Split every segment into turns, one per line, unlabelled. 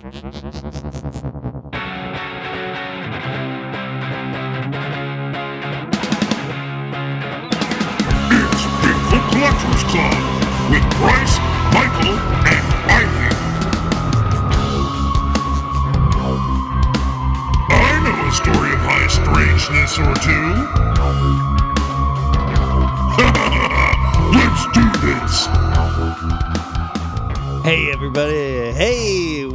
It's Bigfoot Collectors Club with Bryce, Michael, and Ivan. I know a story of high strangeness or two. Let's do this.
Hey, everybody. Hey.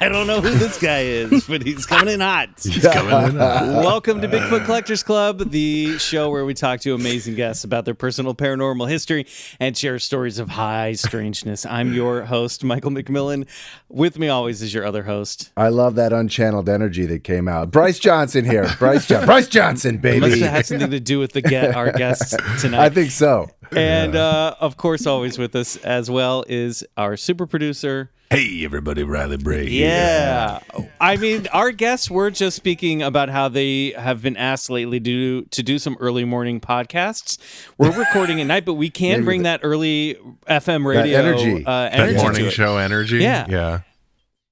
I don't know who this guy is, but he's coming in hot. Welcome to Bigfoot Collectors Club, the show where we talk to amazing guests about their personal paranormal history and share stories of high strangeness. I'm your host, Michael McMillan. With me always is your other host.
I love that unchanneled energy that came out. Bryce Johnson here. Bryce Johnson, baby.
It must have had something to do with our guests tonight.
I think so.
And, of course, always with us as well is our super producer.
Hey, everybody, Riley Bray.
Yeah. I mean, our guests were just speaking about how they have been asked lately to do some early morning podcasts. We're recording at night, but we can bring that early FM radio
energy.
That morning show energy.
Yeah.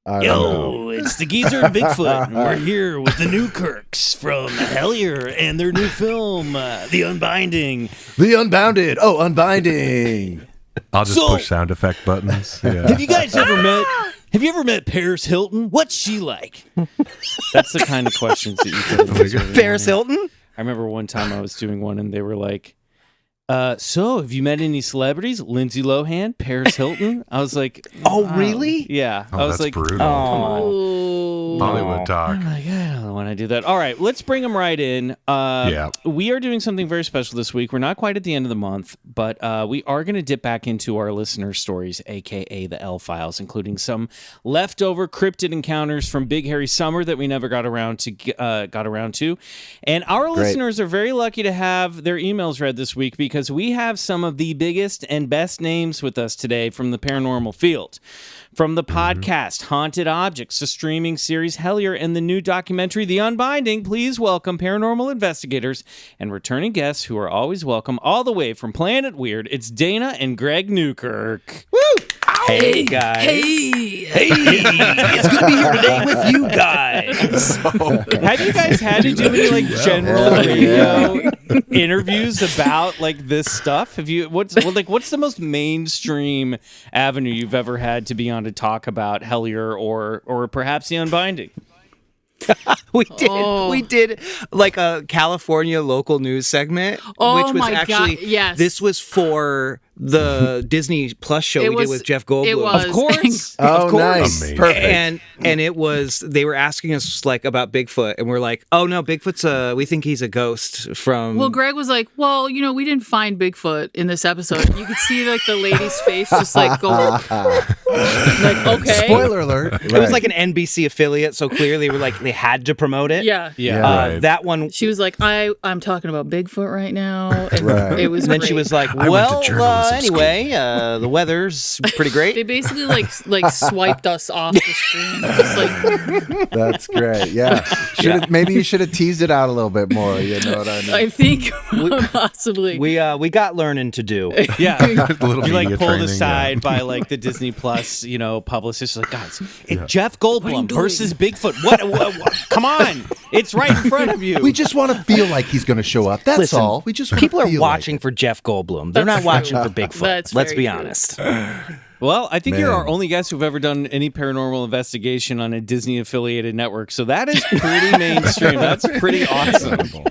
Yo, it's the Geezer and Bigfoot. And we're here with the Newkirks from Hellier and their new film, The Unbinding.
The Unbounded. Oh, Unbinding.
I'll just push sound effect buttons. Yeah.
Have you ever met Paris Hilton? What's she like? That's the kind of questions that you could ask.
Paris Hilton?
I remember one time I was doing one and they were like, so have you met any celebrities? Lindsay Lohan, Paris Hilton? I was like,
oh, really?
Yeah.
Oh,
I was
that's
like,
brutal.
come on.
Hollywood talk.
I'm like, I don't want to do that. All right, let's bring them right in. We are doing something very special this week. We're not quite at the end of the month, but we are going to dip back into our listener stories, a.k.a. the L-Files, including some leftover cryptid encounters from Big Harry Summer that we never got around to. And our listeners are very lucky to have their emails read this week because we have some of the biggest and best names with us today from the paranormal field. From the podcast Haunted Objects, the streaming series Hellier, and the new documentary The Unbinding, please welcome paranormal investigators and returning guests who are always welcome all the way from Planet Weird. It's Dana and Greg Newkirk.
Woo!
Hey, guys.
Hey! It's good to be here today with you guys.
Have you guys had to do any general radio interviews about this stuff? What's the most mainstream avenue you've ever had to be on to talk about Hellier or perhaps The Unbinding?
We did like a California local news segment, which was actually
yes.
This was for the Disney Plus show we did with Jeff Goldblum.
It was.
Of course.
Oh,
of course.
nice.
Amazing.
Perfect. And it was, they were asking us about Bigfoot, and we're like, oh no, Bigfoot's we think he's a ghost from.
Well, Greg was like, well, we didn't find Bigfoot in this episode. You could see the lady's face just go okay.
Spoiler alert.
It was like an NBC affiliate, so clearly they had to promote it.
Yeah.
Right.
That one.
She was like, I'm talking about Bigfoot right now. And
Right.
it was
And then
great.
she was like,
I went to journalism
anyway, the weather's pretty great.
They basically swiped us off the screen. Just
That's great. Yeah. Maybe you should have teased it out a little bit more. You know what I mean?
I think possibly.
We got learning to do.
Yeah.
Little
You're
media
pulled
training,
aside by the Disney Plus, publicist. Guys, it's Jeff Goldblum versus Bigfoot. What? Come on. It's right in front of you.
We just want to feel like he's going to show up. That's
Listen,
all. We just want
People
to
are
feel
watching for Jeff Goldblum. They're not watching for Bigfoot.
That's
Let's
very
be
true.
honest.
Well, I think you're
Man.
our only guest who've ever done any paranormal investigation on a Disney-affiliated network, so that is pretty mainstream. That's pretty awesome.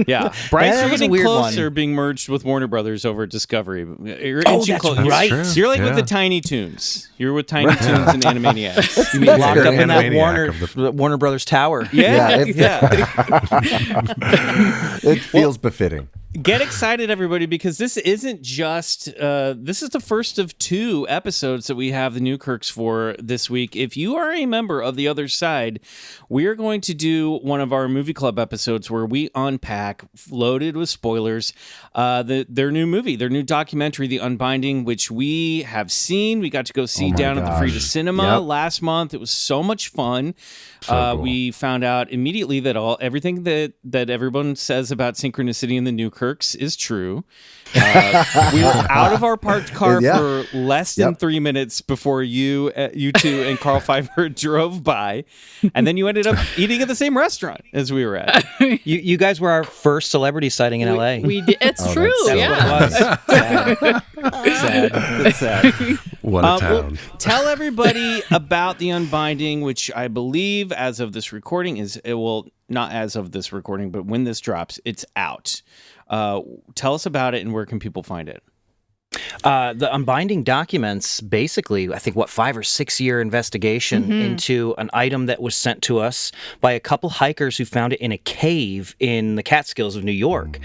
Yeah. Bryce,
That
you're
was a
getting
weird
closer
one.
being merged with Warner Brothers over at Discovery. You're
Oh,
inching
that's
closer.
right.
True.
You're like with
Yeah.
the Tiny Toons. You're with Tiny Toons and Animaniacs.
You mean
That's
locked
very
up in that
Animaniac
Warner Brothers tower?
Yeah.
It feels befitting.
Get excited, everybody, because this isn't just, this is the first of 2 episodes that we have the Newkirks for this week. If you are a member of The Other Side, we are going to do one of our movie club episodes where we unpack, loaded with spoilers, their new movie, their new documentary, The Unbinding, which we have seen. We got to go see down at the Frida Cinema last month. It was so much fun.
Cool.
We found out immediately that everything that everyone says about synchronicity in the Newkirks Newkirks is true. We were out of our parked car for less than 3 minutes before you two and Carl Pfeiffer drove by, and then you ended up eating at the same restaurant as we were at.
You guys were our first celebrity sighting in LA.
We did. It's true.
That's
Yeah.
what it was.
Sad. It's sad.
What a town.
Well, tell everybody about the Unbinding, which I believe, as of this recording, not as of this recording, but when this drops, it's out. Tell us about it and where can people find it?
The Unbinding documents basically, I think, 5 or 6 year investigation into an item that was sent to us by a couple hikers who found it in a cave in the Catskills of New York.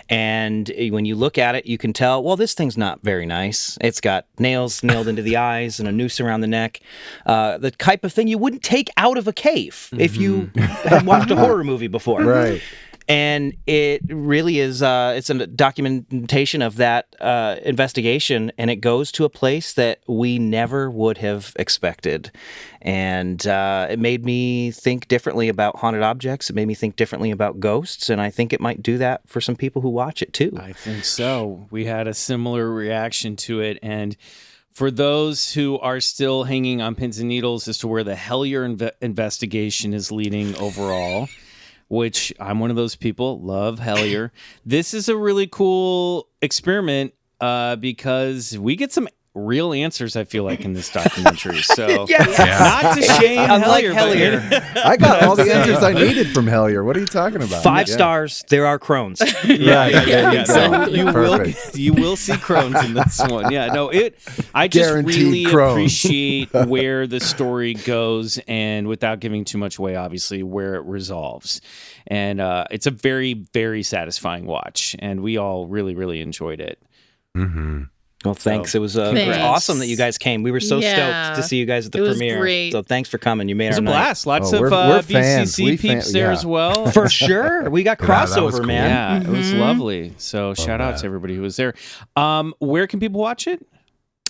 And when you look at it, you can tell, well, this thing's not very nice. It's got nails nailed into the eyes and a noose around the neck. The type of thing you wouldn't take out of a cave if you had watched a horror movie before.
Right.
And it really is, it's a documentation of that investigation, and it goes to a place that we never would have expected. And it made me think differently about haunted objects. It made me think differently about ghosts, and I think it might do that for some people who watch it, too.
I think so. We had a similar reaction to it, and for those who are still hanging on pins and needles as to where the Hellier investigation is leading overall, which I'm one of those people, love Hellier. This is a really cool experiment because we get some real answers, I feel like, in this documentary. So, not to shame
Unlike
Hellier.
I got all the answers I needed from Hellier. What are you talking about?
5 stars, there are crones.
Yeah. So
Perfect.
you will see crones in this one. Yeah, no, I just
Guaranteed
really
crones.
appreciate where the story goes, and without giving too much away, obviously, where it resolves. And it's a very, very satisfying watch, and we all really, really enjoyed it.
Mm-hmm.
Well, thanks.
So,
it was awesome that you guys came. We were so stoked to see you guys at the
It was
premiere.
great.
So thanks for coming. You made
It was
our
a
night.
blast. Lots
Oh,
of
we're fans.
BCC
We
peeps there
yeah.
as well.
For sure. We got
Yeah, that was
crossover,
cool.
man.
Yeah, it was lovely. So shout out to everybody who was there. Where can people watch it?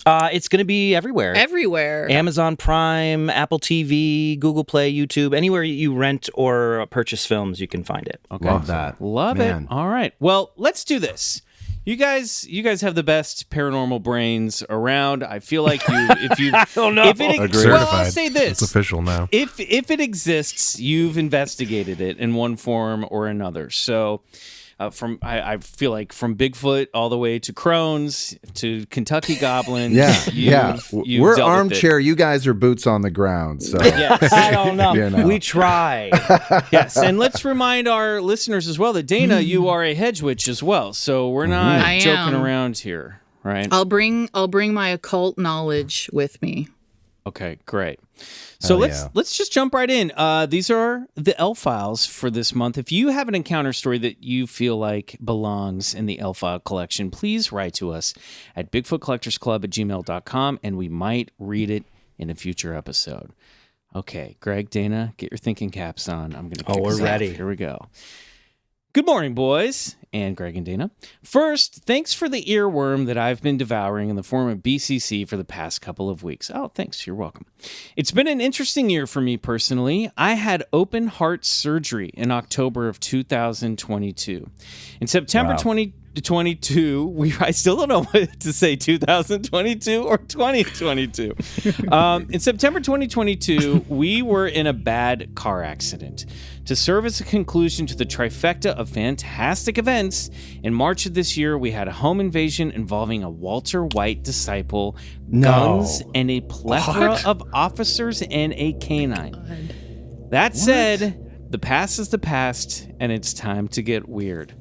It's going to be everywhere.
Everywhere.
Amazon Prime, Apple TV, Google Play, YouTube, anywhere you rent or purchase films, you can find it.
Okay.
Love that.
Love
Man.
it. All right. Well, let's do this. You guys have the best paranormal brains around. I feel like if you
I don't know.
if it
Agreed.
well,
Certified.
I'll say this.
It's official now.
If it exists, you've investigated it in one form or another. So I feel like from Bigfoot all the way to Crohn's to Kentucky Goblins. You've
We're
dealt with
armchair. You guys are boots on the ground. So
Yes.
I don't know.
You know.
We try.
Yes, and let's remind our listeners as well that Dana, you are a hedge witch as well. So we're not
I
joking
am.
around here, right?
I'll bring my occult knowledge with me.
Okay, great. So let's just jump right in. These are the L files for this month. If you have an encounter story that you feel like belongs in the L file collection, please write to us at BigfootCollectorsClub@gmail.com, and we might read it in a future episode. Okay, Greg, Dana, get your thinking caps on. I'm going to.
we're ready.
Here we go. Good morning, boys, and Greg and Dana. First, thanks for the earworm that I've been devouring in the form of BCC for the past couple of weeks. Oh, thanks. You're welcome. It's been an interesting year for me personally. I had open heart surgery in October of 2022. In September 2022, I still don't know what to say, 2022 or 2022. In September 2022, we were in a bad car accident. To serve as a conclusion to the trifecta of fantastic events, in March of this year, we had a home invasion involving a Walter White disciple, guns, and a plethora of officers and a canine. That said, the past is the past, and it's time to get weird.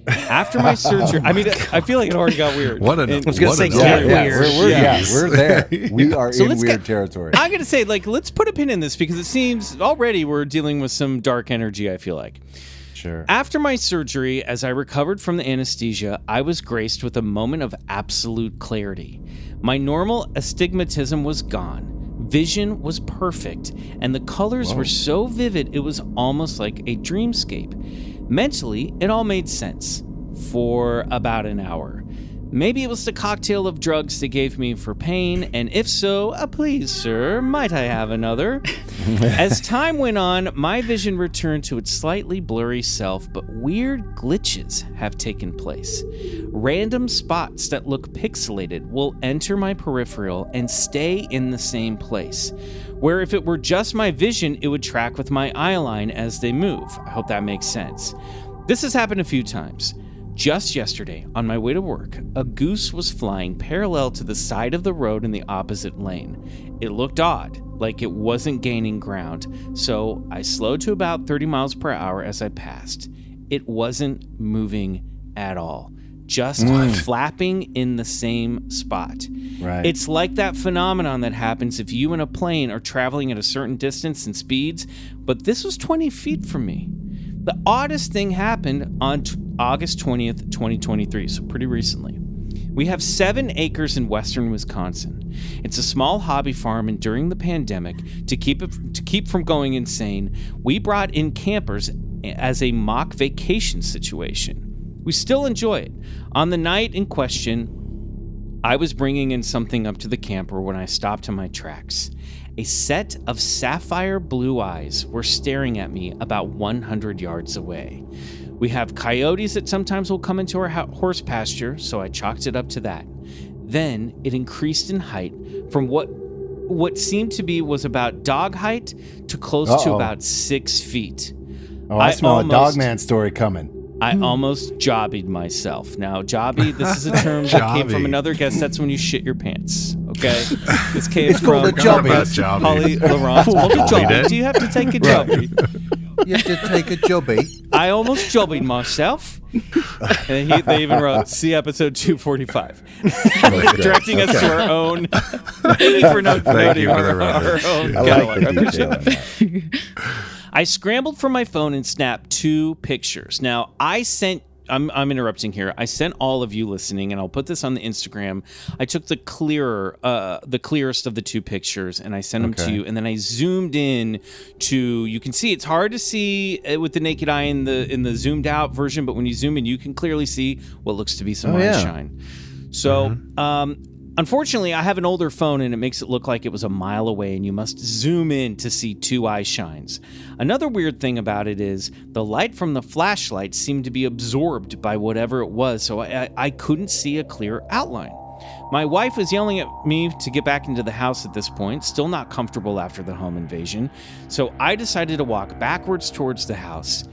After my surgery, I mean, I feel like it already got weird.
was gonna say,
yeah,
get
yeah,
weird.
we're there. We are
So
in
let's
weird
get-
territory.
I'm going to say, let's put a pin in this because it seems already we're dealing with some dark energy, I feel like.
Sure.
After my surgery, as I recovered from the anesthesia, I was graced with a moment of absolute clarity. My normal astigmatism was gone. Vision was perfect, and the colors were so vivid it was almost like a dreamscape. Mentally, it all made sense for about an hour. Maybe it was the cocktail of drugs they gave me for pain, and if so, please, sir, might I have another? As time went on, my vision returned to its slightly blurry self, but weird glitches have taken place. Random spots that look pixelated will enter my peripheral and stay in the same place, where if it were just my vision, it would track with my eye line as they move. I hope that makes sense. This has happened a few times. Just yesterday, on my way to work, a goose was flying parallel to the side of the road in the opposite lane. It looked odd, like it wasn't gaining ground, so I slowed to about 30 miles per hour as I passed. It wasn't moving at all, just flapping in the same spot.
Right.
It's like that phenomenon that happens if you and a plane are traveling at a certain distance and speeds, but this was 20 feet from me. The oddest thing happened on August 20th, 2023, so pretty recently. We have 7 acres in western Wisconsin. It's a small hobby farm, and during the pandemic, to keep from going insane, we brought in campers as a mock vacation situation. We still enjoy it. On the night in question, I was bringing in something up to the camper when I stopped in my tracks. A set of sapphire blue eyes were staring at me about 100 yards away. We have coyotes that sometimes will come into our horse pasture, so I chalked it up to that. Then it increased in height from what seemed to be was about dog height to close to about 6 feet.
Oh, I smell a Dogman story coming.
I almost jobbied myself. Now, jobby, this is a term that came from another guest. That's when you shit your pants, okay? This came from Holly Laurent. Do you have to take a jobby?
You have to take a jobby.
I almost jobbied myself. And they even wrote, see episode 245. Directing us to our own. Thank you for noting our own catalog. I appreciate that. I scrambled for my phone and snapped 2 pictures. Now, I'm interrupting here. I sent all of you listening, and I'll put this on the Instagram. I took the clearest of the 2 pictures, and I sent them to you. And then I zoomed in to. You can see it's hard to see with the naked eye in the zoomed out version, but when you zoom in, you can clearly see what looks to be some eye shine. So, unfortunately, I have an older phone, and it makes it look like it was a mile away, and you must zoom in to see 2 eye shines. Another weird thing about it is the light from the flashlight seemed to be absorbed by whatever it was, so I couldn't see a clear outline. My wife was yelling at me to get back into the house at this point, still not comfortable after the home invasion, so I decided to walk backwards towards the house.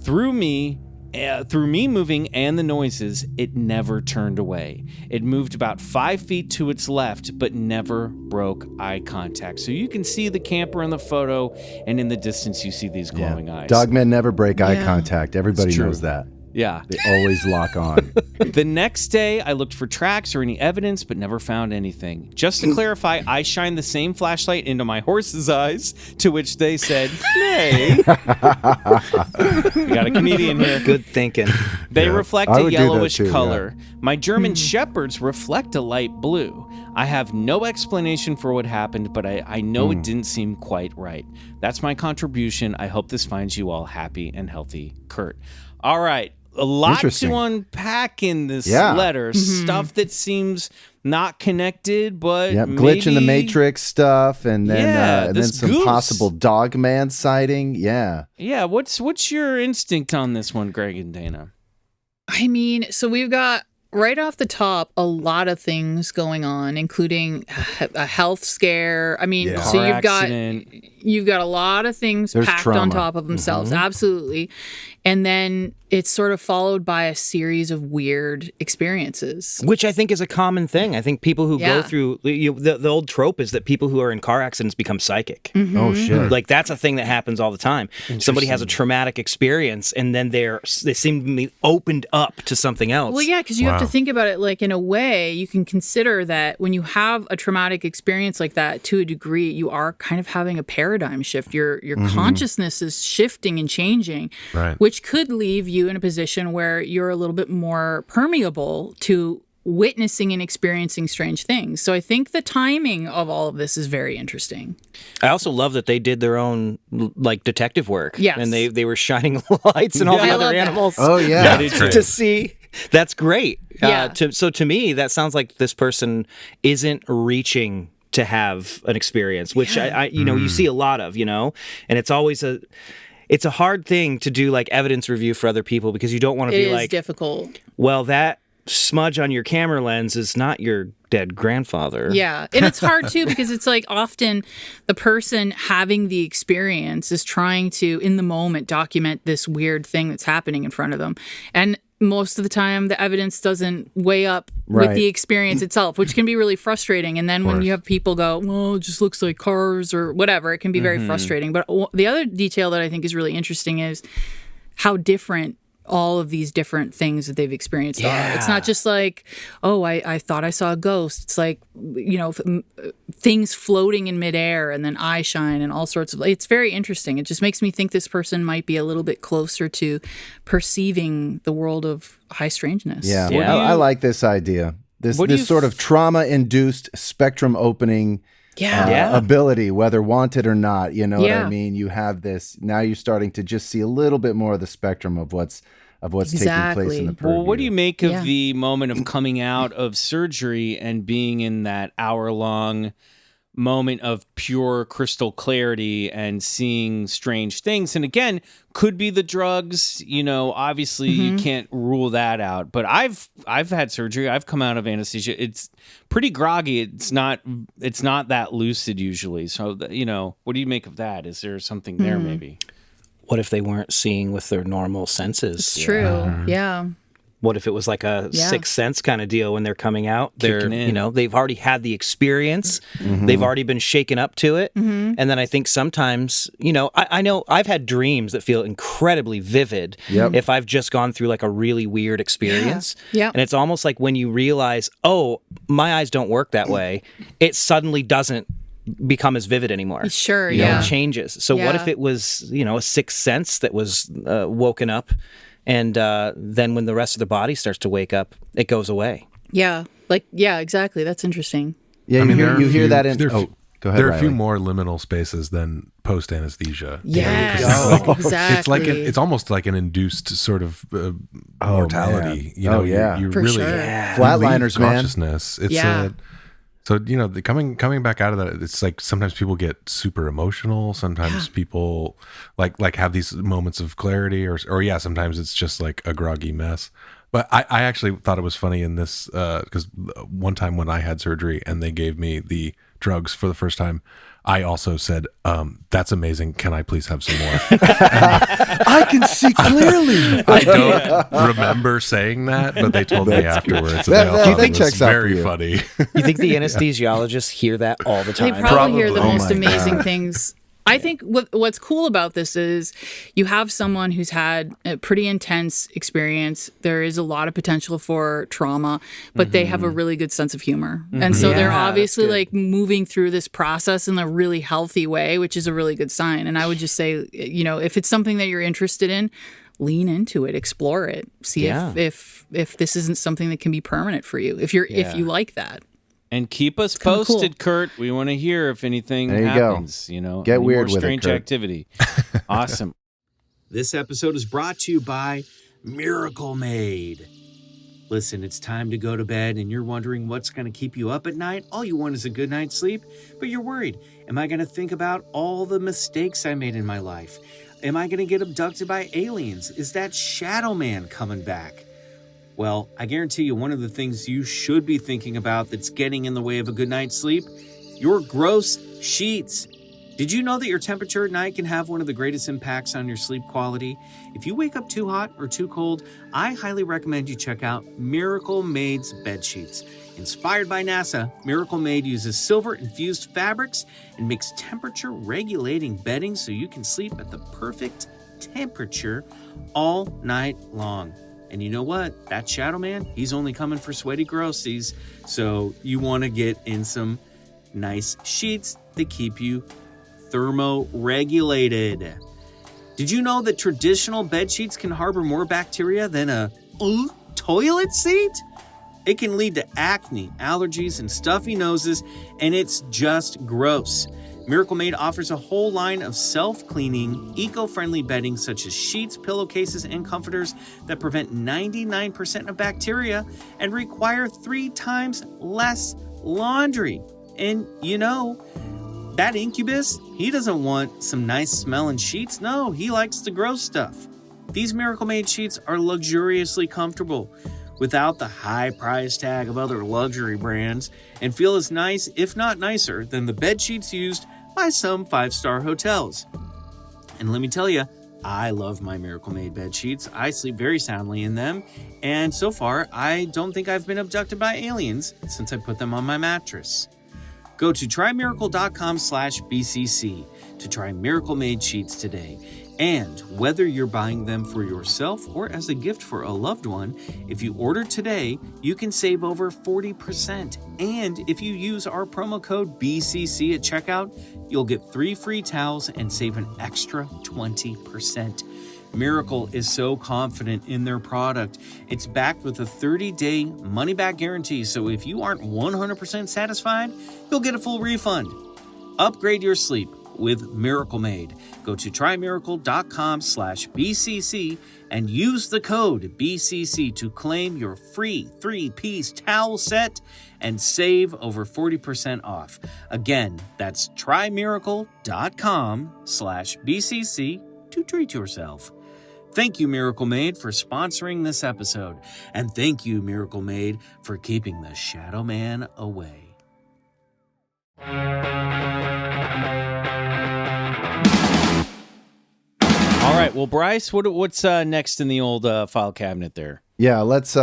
Through me moving and the noises, it never turned away. It moved about 5 feet to its left, but never broke eye contact. So you can see the camper in the photo, and in the distance you see these glowing eyes.
Dogmen never break eye contact. Everybody knows that.
Yeah.
They always lock on.
The next day, I looked for tracks or any evidence, but never found anything. Just to clarify, I shined the same flashlight into my horse's eyes, to which they said, nay. We got a comedian here.
Good thinking.
They reflect a yellowish color. Yeah. My German Shepherds reflect a light blue. I have no explanation for what happened, but I know it didn't seem quite right. That's my contribution. I hope this finds you all happy and healthy. Kurt. All right. A lot to unpack in this letter. Stuff that seems not connected, but
glitch in the Matrix stuff, and then some
goose.
Possible Dogman sighting. Yeah.
What's your instinct on this one, Greg and Dana?
I mean, so we've got right off the top a lot of things going on, including a health scare. I mean, so you've got a lot of things packed on top of themselves. Absolutely. And then it's sort of followed by a series of weird experiences.
Which I think is a common thing. I think people who go through, the old trope is that people who are in car accidents become psychic.
Oh, shit.
Like, that's a thing that happens all the time. Somebody has a traumatic experience, and then they seem to be opened up to something else.
Well, yeah, because you have to think about it, like, in a way, you can consider that when you have a traumatic experience like that, to a degree, you are kind of having a paradigm shift. Your consciousness is shifting and changing, which could leave you in a position where you're a little bit more permeable to witnessing and experiencing strange things. So I think the timing of all of this is very interesting.
I also love that they did their own detective work.
Yes.
And they were shining lights and all the other animals.
Oh, yeah.
To see That's great.
Yeah.
So to me, that sounds like this person isn't reaching to have an experience, which I you see a lot of, and it's always it's a hard thing to do like evidence review for other people because you don't want to be like
difficult.
Well, that smudge on your camera lens is not your dead grandfather.
Yeah. And it's hard too because it's like often the person having the experience is trying to, in the moment, document this weird thing that's happening in front of them. And most of the time, the evidence doesn't weigh up with the experience itself, which can be really frustrating. And then when you have people go, well, it just looks like cars or whatever, it can be very frustrating. But the other detail that I think is really interesting is how different all of these different things that they've experienced are. It's not just like, oh, I thought I saw a ghost. It's like, things floating in midair and then eye shine and all sorts of, it's very interesting. It just makes me think this person might be a little bit closer to perceiving the world of high strangeness.
Yeah. I like this idea. This sort of trauma-induced spectrum opening ability, whether wanted or not. You know what I mean? You have this, now you're starting to just see a little bit more of the spectrum of what's taking place in the purview.
Well, what do you make of the moment of coming out of surgery and being in that hour-long moment of pure crystal clarity and seeing strange things? And again, could be the drugs, obviously you can't rule that out. But I've had surgery. I've come out of anesthesia. It's pretty groggy. It's not that lucid usually. So, what do you make of that? Is there something there maybe?
What if they weren't seeing with their normal senses?
It's true. Yeah.
What if it was like a sixth sense kind of deal when they're coming out? They're, they've already had the experience. They've already been shaken up to it. And then I think sometimes, I know I've had dreams that feel incredibly vivid if I've just gone through like a really weird experience.
Yeah.
And it's almost like when you realize, oh, my eyes don't work that way, it suddenly doesn't become as vivid anymore.
Sure,
It changes. So what if it was, a sixth sense that was woken up? And then when the rest of the body starts to wake up, it goes away.
Yeah. Exactly. That's interesting.
Yeah, you hear that in... go ahead,
there are a
Riley.
few more liminal spaces than post-anesthesia.
Yes, exactly.
It's almost like an induced sort of mortality.
Man.
You
For
really...
sure.
Flatliners, man.
Consciousness. It's so, coming back out of that, it's like sometimes people get super emotional. Sometimes people like have these moments of clarity or sometimes it's just like a groggy mess. But I actually thought it was funny in this, because one time when I had surgery and they gave me the drugs for the first time, I also said, that's amazing. Can I please have some more?
I can see clearly.
I don't remember saying that, but they told me afterwards. And they all thought it was very funny.
You think the anesthesiologists hear that all the time?
They probably hear the most
my
amazing
God.
things. I think what's cool about this is you have someone who's had a pretty intense experience. There is a lot of potential for trauma, but they have a really good sense of humor. And so they're obviously like moving through this process in a really healthy way, which is a really good sign. And I would just say, if it's something that you're interested in, lean into it, explore it, see if this isn't something that can be permanent for you, if you like that.
And keep us posted, Kurt. We want to hear if anything happens.
Get weird
more
with
strange
it, Kurt.
activity. Awesome. This episode is brought to you by Miracle Made. Listen, it's time to go to bed, and you're wondering what's going to keep you up at night. All you want is a good night's sleep, but you're worried. Am I going to think about all the mistakes I made in my life? Am I going to get abducted by aliens? Is that Shadow Man coming back? Well, I guarantee you one of the things you should be thinking about that's getting in the way of a good night's sleep, your gross sheets. Did you know that your temperature at night can have one of the greatest impacts on your sleep quality? If you wake up too hot or too cold, I highly recommend you check out Miracle Made's bed sheets. Inspired by NASA, Miracle Made uses silver-infused fabrics and makes temperature-regulating bedding so you can sleep at the perfect temperature all night long. And you know what? That Shadow Man, he's only coming for sweaty grossies. So you want to get in some nice sheets that keep you thermoregulated. Did you know that traditional bed sheets can harbor more bacteria than a toilet seat? It can lead to acne, allergies, and stuffy noses, and it's just gross. Miracle Made offers a whole line of self-cleaning, eco-friendly bedding such as sheets, pillowcases, and comforters that prevent 99% of bacteria and require 3 times less laundry. And that incubus, he doesn't want some nice smelling sheets. No, he likes the gross stuff. These Miracle Made sheets are luxuriously comfortable without the high price tag of other luxury brands and feel as nice, if not nicer, than the bed sheets used by some 5-star hotels. And let me tell you, I love my Miracle Made bed sheets. I sleep very soundly in them, and so far, I don't think I've been abducted by aliens since I put them on my mattress. Go to trymiracle.com/BCC to try Miracle Made sheets today. And whether you're buying them for yourself or as a gift for a loved one, if you order today, you can save over 40%. And if you use our promo code BCC at checkout, you'll get 3 free towels and save an extra 20%. Miracle is so confident in their product. It's backed with a 30-day money-back guarantee, so if you aren't 100% satisfied, you'll get a full refund. Upgrade your sleep with Miracle Made. Go to trymiracle.com/BCC and use the code BCC to claim your free 3-piece towel set and save over 40% off. Again, that's trymiracle.com/BCC to treat yourself. Thank you, Miracle Made, for sponsoring this episode. And thank you, Miracle Made, for keeping the Shadow Man away. All right, well, Bryce, what's next in the old file cabinet there?
Yeah, let's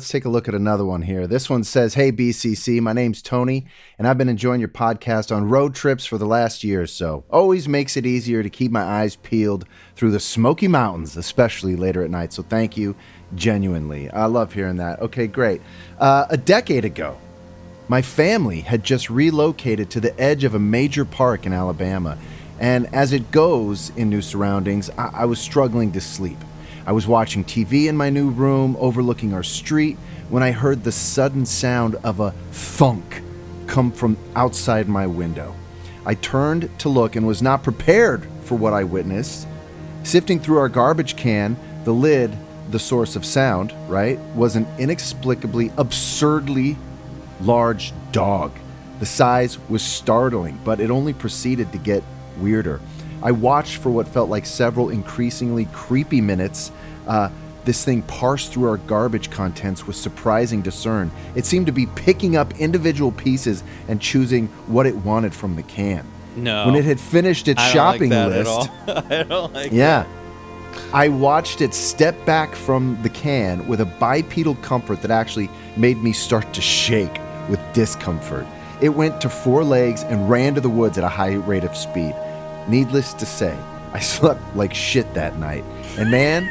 take a look at another one here. This one says, "Hey BCC, my name's Tony, and I've been enjoying your podcast on road trips for the last year or so. Always makes it easier to keep my eyes peeled through the Smoky Mountains, especially later at night. So thank you, genuinely. I love hearing that. Okay, great. A decade ago, my family had just relocated to the edge of a major park in Alabama. And as it goes in new surroundings, I was struggling to sleep. I was watching TV in my new room, overlooking our street, when I heard the sudden sound of a thunk come from outside my window. I turned to look and was not prepared for what I witnessed. Sifting through our garbage can, the lid, the source of sound, right, was an inexplicably, absurdly large dog. The size was startling, but it only proceeded to get weirder. I watched for what felt like several increasingly creepy minutes. This thing parsed through our garbage contents with surprising discern. It seemed to be picking up individual pieces and choosing what it wanted from the can.
No.
When it had finished its shopping list,
I don't like
that. I watched it step back from the can with a bipedal comfort that actually made me start to shake with discomfort. It went to 4 legs and ran to the woods at a high rate of speed. Needless to say, I slept like shit that night. And man,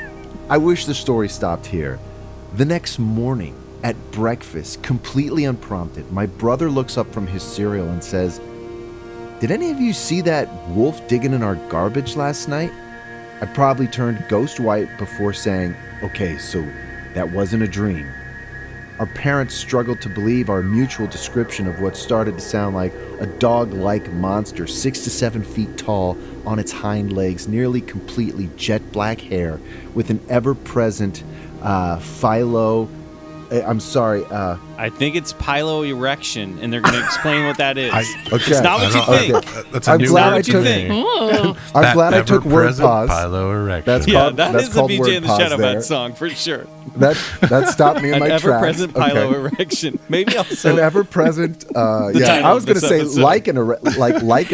I wish the story stopped here. The next morning at breakfast, completely unprompted, my brother looks up from his cereal and says, "Did any of you see that wolf digging in our garbage last night?" I probably turned ghost white before saying, "Okay, so that wasn't a dream." Our parents struggled to believe our mutual description of what started to sound like a dog-like monster, 6 to 7 feet tall, on its hind legs, nearly completely jet black hair, with an ever-present I
think it's piloerection, and they're going to explain what that is.
Okay.
It's not what you think.
That's a new word.
I'm glad I took word pause.
Piloerection.
That is the BJ and the Shadowbat song for sure.
That stopped me in my tracks.
An ever-present piloerection. Maybe also
an ever-present. I was going to say like an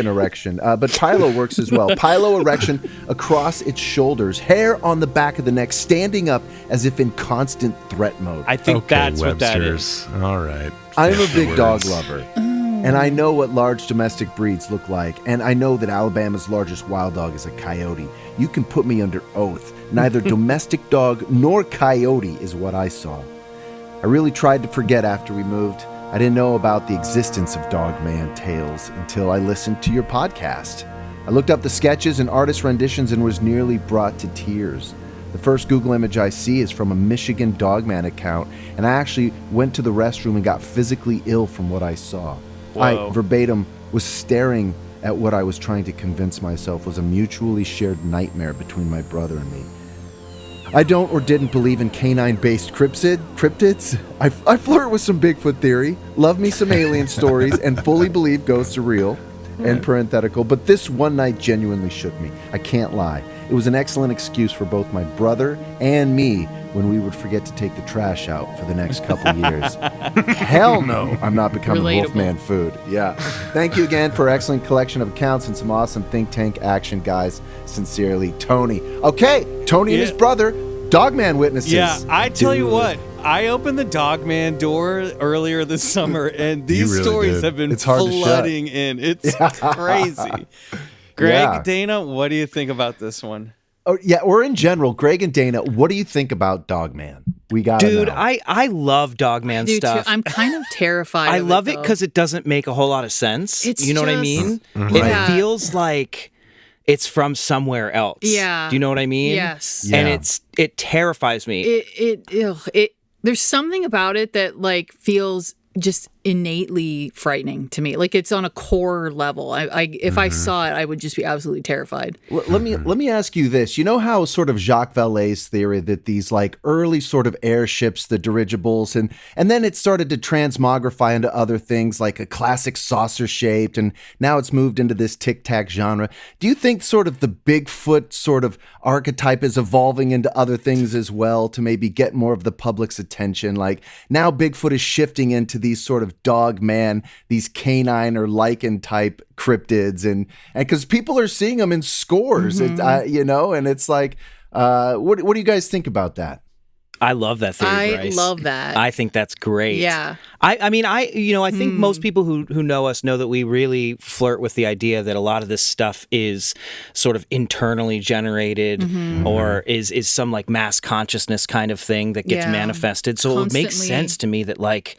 erection, but pilo works as well. Pilo erection across its shoulders, hair on the back of the neck, standing up as if in constant threat mode.
I think that's
Webster's.
What that is.
All right.
I'm a big dog lover. And I know what large domestic breeds look like, and I know that Alabama's largest wild dog is a coyote. You can put me under oath. Neither domestic dog nor coyote is what I saw. I really tried to forget after we moved. I didn't know about the existence of Dogman tales until I listened to your podcast. I looked up the sketches and artist renditions and was nearly brought to tears. The first Google image I see is from a Michigan Dogman account, and I actually went to the restroom and got physically ill from what I saw.
Whoa.
I, verbatim, was staring at what I was trying to convince myself was a mutually shared nightmare between my brother and me. I don't or didn't believe in canine-based cryptids. I flirt with some Bigfoot theory, love me some alien stories, and fully believe ghosts are real, and parenthetical, but this one night genuinely shook me. I can't lie. It was an excellent excuse for both my brother and me when we would forget to take the trash out for the next couple years. Hell no, I'm not becoming Wolfman food. Yeah. Thank you again for an excellent collection of accounts and some awesome think tank action, guys. Sincerely, Tony. Okay, Tony and his brother, Dogman witnesses.
Yeah, I tell you what, I opened the Dogman door earlier this summer, and these really stories have been flooding in. It's crazy. Greg, Dana, what do you think about this one?
Oh yeah, or in general, Greg and Dana, what do you think about Dogman? We got
Dude, I love Dogman stuff.
Too. I'm kind of terrified.
I love it because it doesn't make a whole lot of sense. You know what I mean?
Mm-hmm.
It feels like it's from somewhere else.
Yeah.
Do you know what I mean?
Yes.
Yeah. And it terrifies me.
There's something about it that like feels just innately frightening to me. Like it's on a core level. If I saw it, I would just be absolutely terrified.
Let me ask you this. You know how sort of Jacques Vallée's theory that these like early sort of airships, the dirigibles, and then it started to transmogrify into other things like a classic saucer shaped, and now it's moved into this tic-tac genre. Do you think sort of the Bigfoot sort of archetype is evolving into other things as well to maybe get more of the public's attention? Like now Bigfoot is shifting into these sort of Dogman, these canine or lichen type cryptids, and because people are seeing them in scores, and it's like, what do you guys think about that?
I love that theory, Bryce.
I love that.
I think that's great.
Yeah.
I think most people who know us know that we really flirt with the idea that a lot of this stuff is sort of internally generated or is some like mass consciousness kind of thing that gets manifested. So it would make sense to me that like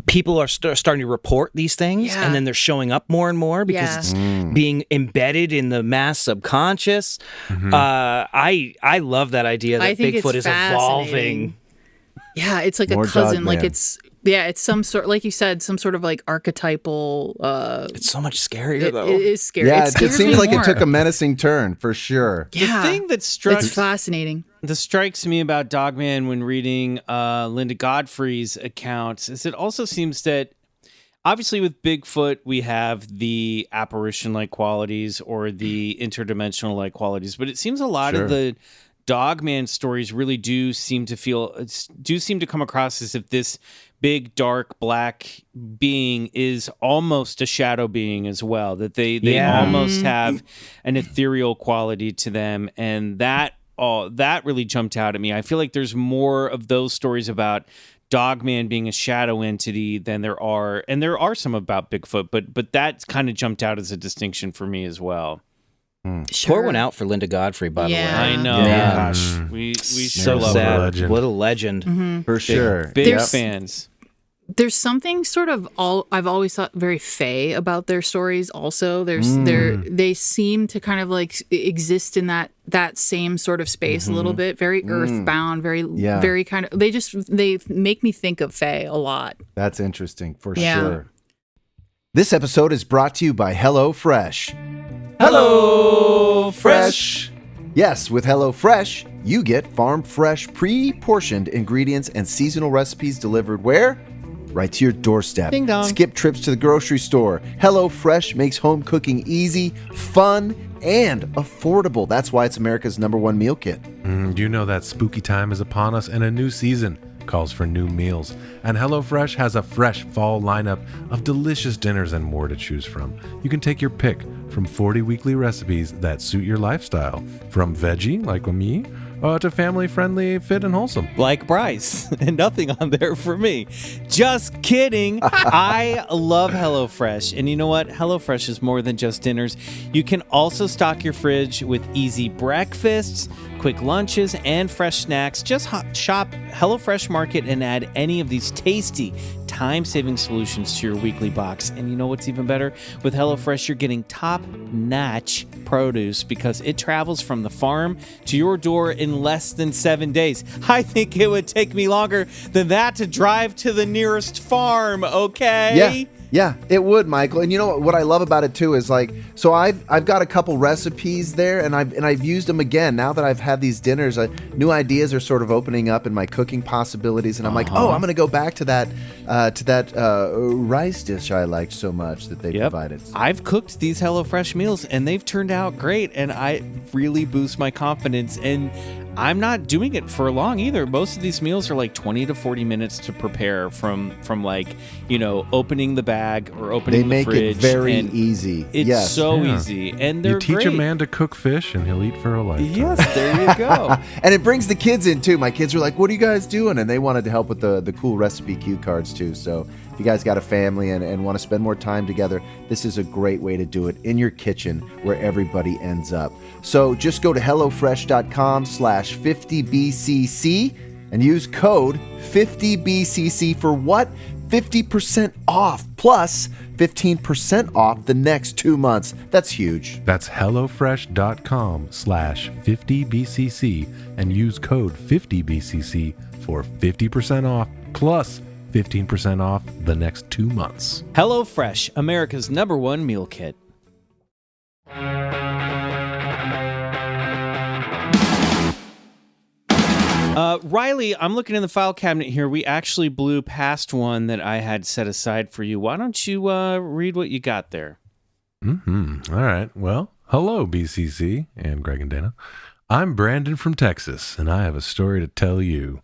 people are starting to report these things and then they're showing up more and more because it's being embedded in the mass subconscious. I love that idea that Bigfoot is evolving.
Yeah, it's like more a cousin. Dogman. Like it's some sort, like you said, some sort of like archetypal.
It's so much scarier though.
It is scary.
Yeah, it seems like it took a menacing turn for sure.
Yeah,
the thing that
it's fascinating.
That strikes me about Dogman when reading Linda Godfrey's accounts is it also seems that obviously with Bigfoot we have the apparition-like qualities or the interdimensional-like qualities, but it seems a lot of the Dogman stories really do seem to come across as if this big dark black being is almost a shadow being as well, that they almost have an ethereal quality to them, and that really jumped out at me. I feel like there's more of those stories about Dogman being a shadow entity than there are, and there are some about Bigfoot, but that kind of jumped out as a distinction for me as well.
Sure.
Pour one out for Linda Godfrey, by the way.
I know. Yeah. Gosh, we so love her.
What a legend.
For sure.
Big fans.
There's something sort of I've always thought very fey about their stories also. They seem to kind of like exist in that same sort of space a little bit, very earthbound, very kind of they make me think of fey a lot.
That's interesting for sure. This episode is brought to you by HelloFresh. HelloFresh. Yes, with HelloFresh, you get farm fresh, pre-portioned ingredients and seasonal recipes delivered where? Right to your doorstep.
Ding dong.
Skip trips to the grocery store. HelloFresh makes home cooking easy, fun, and affordable. That's why it's America's #1 meal kit.
You know that spooky time is upon us and a new season calls for new meals. And HelloFresh has a fresh fall lineup of delicious dinners and more to choose from. You can take your pick from 40 weekly recipes that suit your lifestyle. From veggie, like me, to family-friendly, fit, and wholesome.
Like Bryce. And nothing on there for me. Just kidding. I love HelloFresh. And you know what? HelloFresh is more than just dinners. You can also stock your fridge with easy breakfasts, quick lunches, and fresh snacks. Just shop HelloFresh Market and add any of these tasty, time-saving solutions to your weekly box. And you know what's even better? With HelloFresh, you're getting top-notch produce because it travels from the farm to your door in less than 7 days. I think it would take me longer than that to drive to the nearest farm, okay?
Yeah, it would, Michael. And you know what I love about it too is like, so I've got a couple recipes there, and I've used them again now that I've had these dinners. New ideas are sort of opening up in my cooking possibilities, and I'm like, I'm going to go back to that rice dish I liked so much that they provided.
I've cooked these HelloFresh meals, and they've turned out great, and I really boost my confidence. And I'm not doing it for long either. Most of these meals are like 20 to 40 minutes to prepare from like, opening the bag or opening the fridge.
They make it very easy.
It's so easy. And they're
You teach
great.
a man to cook fish and he'll eat for a lifetime.
Yes, there you go.
And it brings the kids in too. My kids were like, what are you guys doing? And they wanted to help with the cool recipe cue cards too. So if you guys got a family and want to spend more time together, this is a great way to do it in your kitchen where everybody ends up. So just go to HelloFresh.com/50BCC and use code 50BCC for what? 50% off plus 15% off the next 2 months. That's huge.
That's HelloFresh.com/50BCC and use code 50BCC for 50% off plus 15% off the next 2 months.
HelloFresh, America's #1 meal kit. Riley, I'm looking in the file cabinet here. We actually blew past one that I had set aside for you. Why don't you read what you got there?
All right. Well, hello, BCC and Greg and Dana. I'm Brandon from Texas, and I have a story to tell you.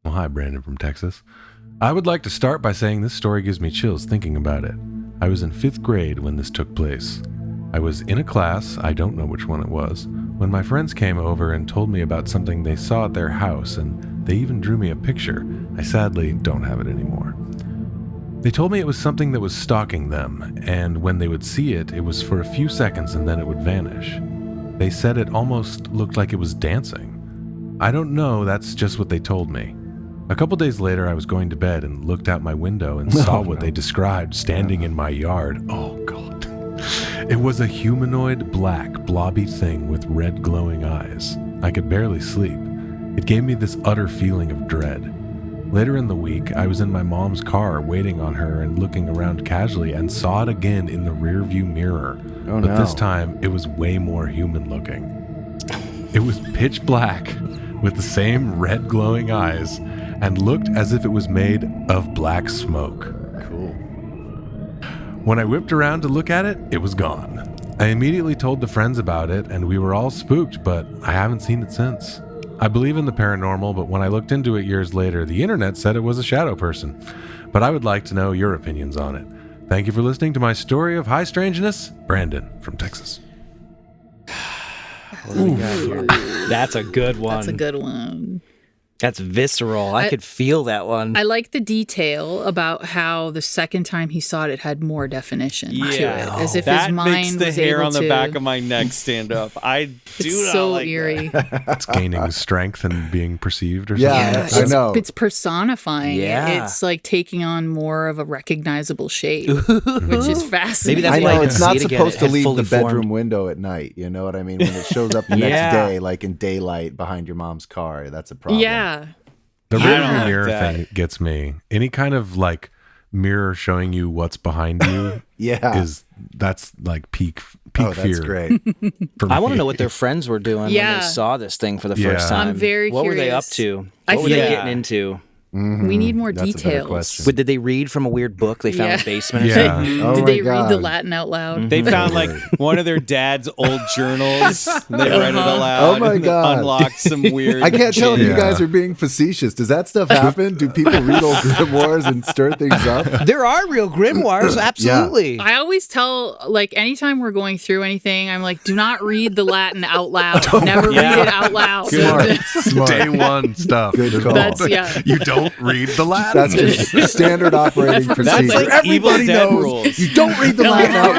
Well, hi, Brandon from Texas. I would like to start by saying this story gives me chills thinking about it. I was in 5th grade when this took place. I was in a class, I don't know which one it was, when my friends came over and told me about something they saw at their house, and they even drew me a picture. I sadly don't have it anymore. They told me it was something that was stalking them, and when they would see it, it was for a few seconds and then it would vanish. They said it almost looked like it was dancing. I don't know, that's just what they told me. A couple days later, I was going to bed and looked out my window and saw what they described standing in my yard. Oh, God. It was a humanoid, black, blobby thing with red glowing eyes. I could barely sleep. It gave me this utter feeling of dread. Later in the week, I was in my mom's car waiting on her and looking around casually and saw it again in the rearview mirror. But this time, it was way more human looking. It was pitch black with the same red glowing eyes and looked as if it was made of black smoke.
Cool.
When I whipped around to look at it, it was gone. I immediately told the friends about it, and we were all spooked, but I haven't seen it since. I believe in the paranormal, but when I looked into it years later, the internet said it was a shadow person. But I would like to know your opinions on it. Thank you for listening to my story of high strangeness. Brandon from Texas.
What do we got here? That's a good one.
That's a good one.
That's visceral. I could feel that one.
I like the detail about how the second time he saw it, it had more definition to it, as if his mind
makes the
was
hair
able
on the
to...
back of my neck stand up. I do
It's
not
so
like
eerie.
that.
It's gaining strength and being perceived or something.
Yeah, I know.
It's personifying.
Yeah.
It's like taking on more of a recognizable shape, which is fascinating.
Maybe that's
I
why
know
I
it's
didn't
not
see it again.
supposed
It
to
had
leave
fully
the bedroom
formed.
window at night. You know what I mean? When it shows up the next day, like in daylight behind your mom's car, that's a problem.
Yeah.
The
I don't
rearview
like
mirror
that.
thing gets me. Any kind of like mirror showing you what's behind you that's like peak
Oh,
fear.
that's great.
For me.
I want to know what their friends were doing when
Yeah.
they saw this thing for the
Yeah.
first time.
I'm very
What were they up
curious.
to?
I
What were they
feel-
getting into?
We need more
That's a better
details.
question.
But did they read from a weird book they found in the basement or
Yeah.
something?
Oh
Did
my
they read the
God.
Latin out loud?
They found like one of their dad's old journals. They read it aloud.
Oh my
and
God.
Unlocked some weird.
I can't tell if you
Yeah.
guys are being facetious. Does that stuff happen? Do people read old grimoires and stir things up?
There are real grimoires, absolutely.
I always tell, like, anytime we're going through anything, I'm like, do not read the Latin out loud. Never read it out loud.
Smart.
Day one stuff.
Good call.
That's, yeah.
You don't read the Latin.
That's just standard operating procedure.
like Evil
Everybody
Dead
knows
rules.
you don't read the Latin out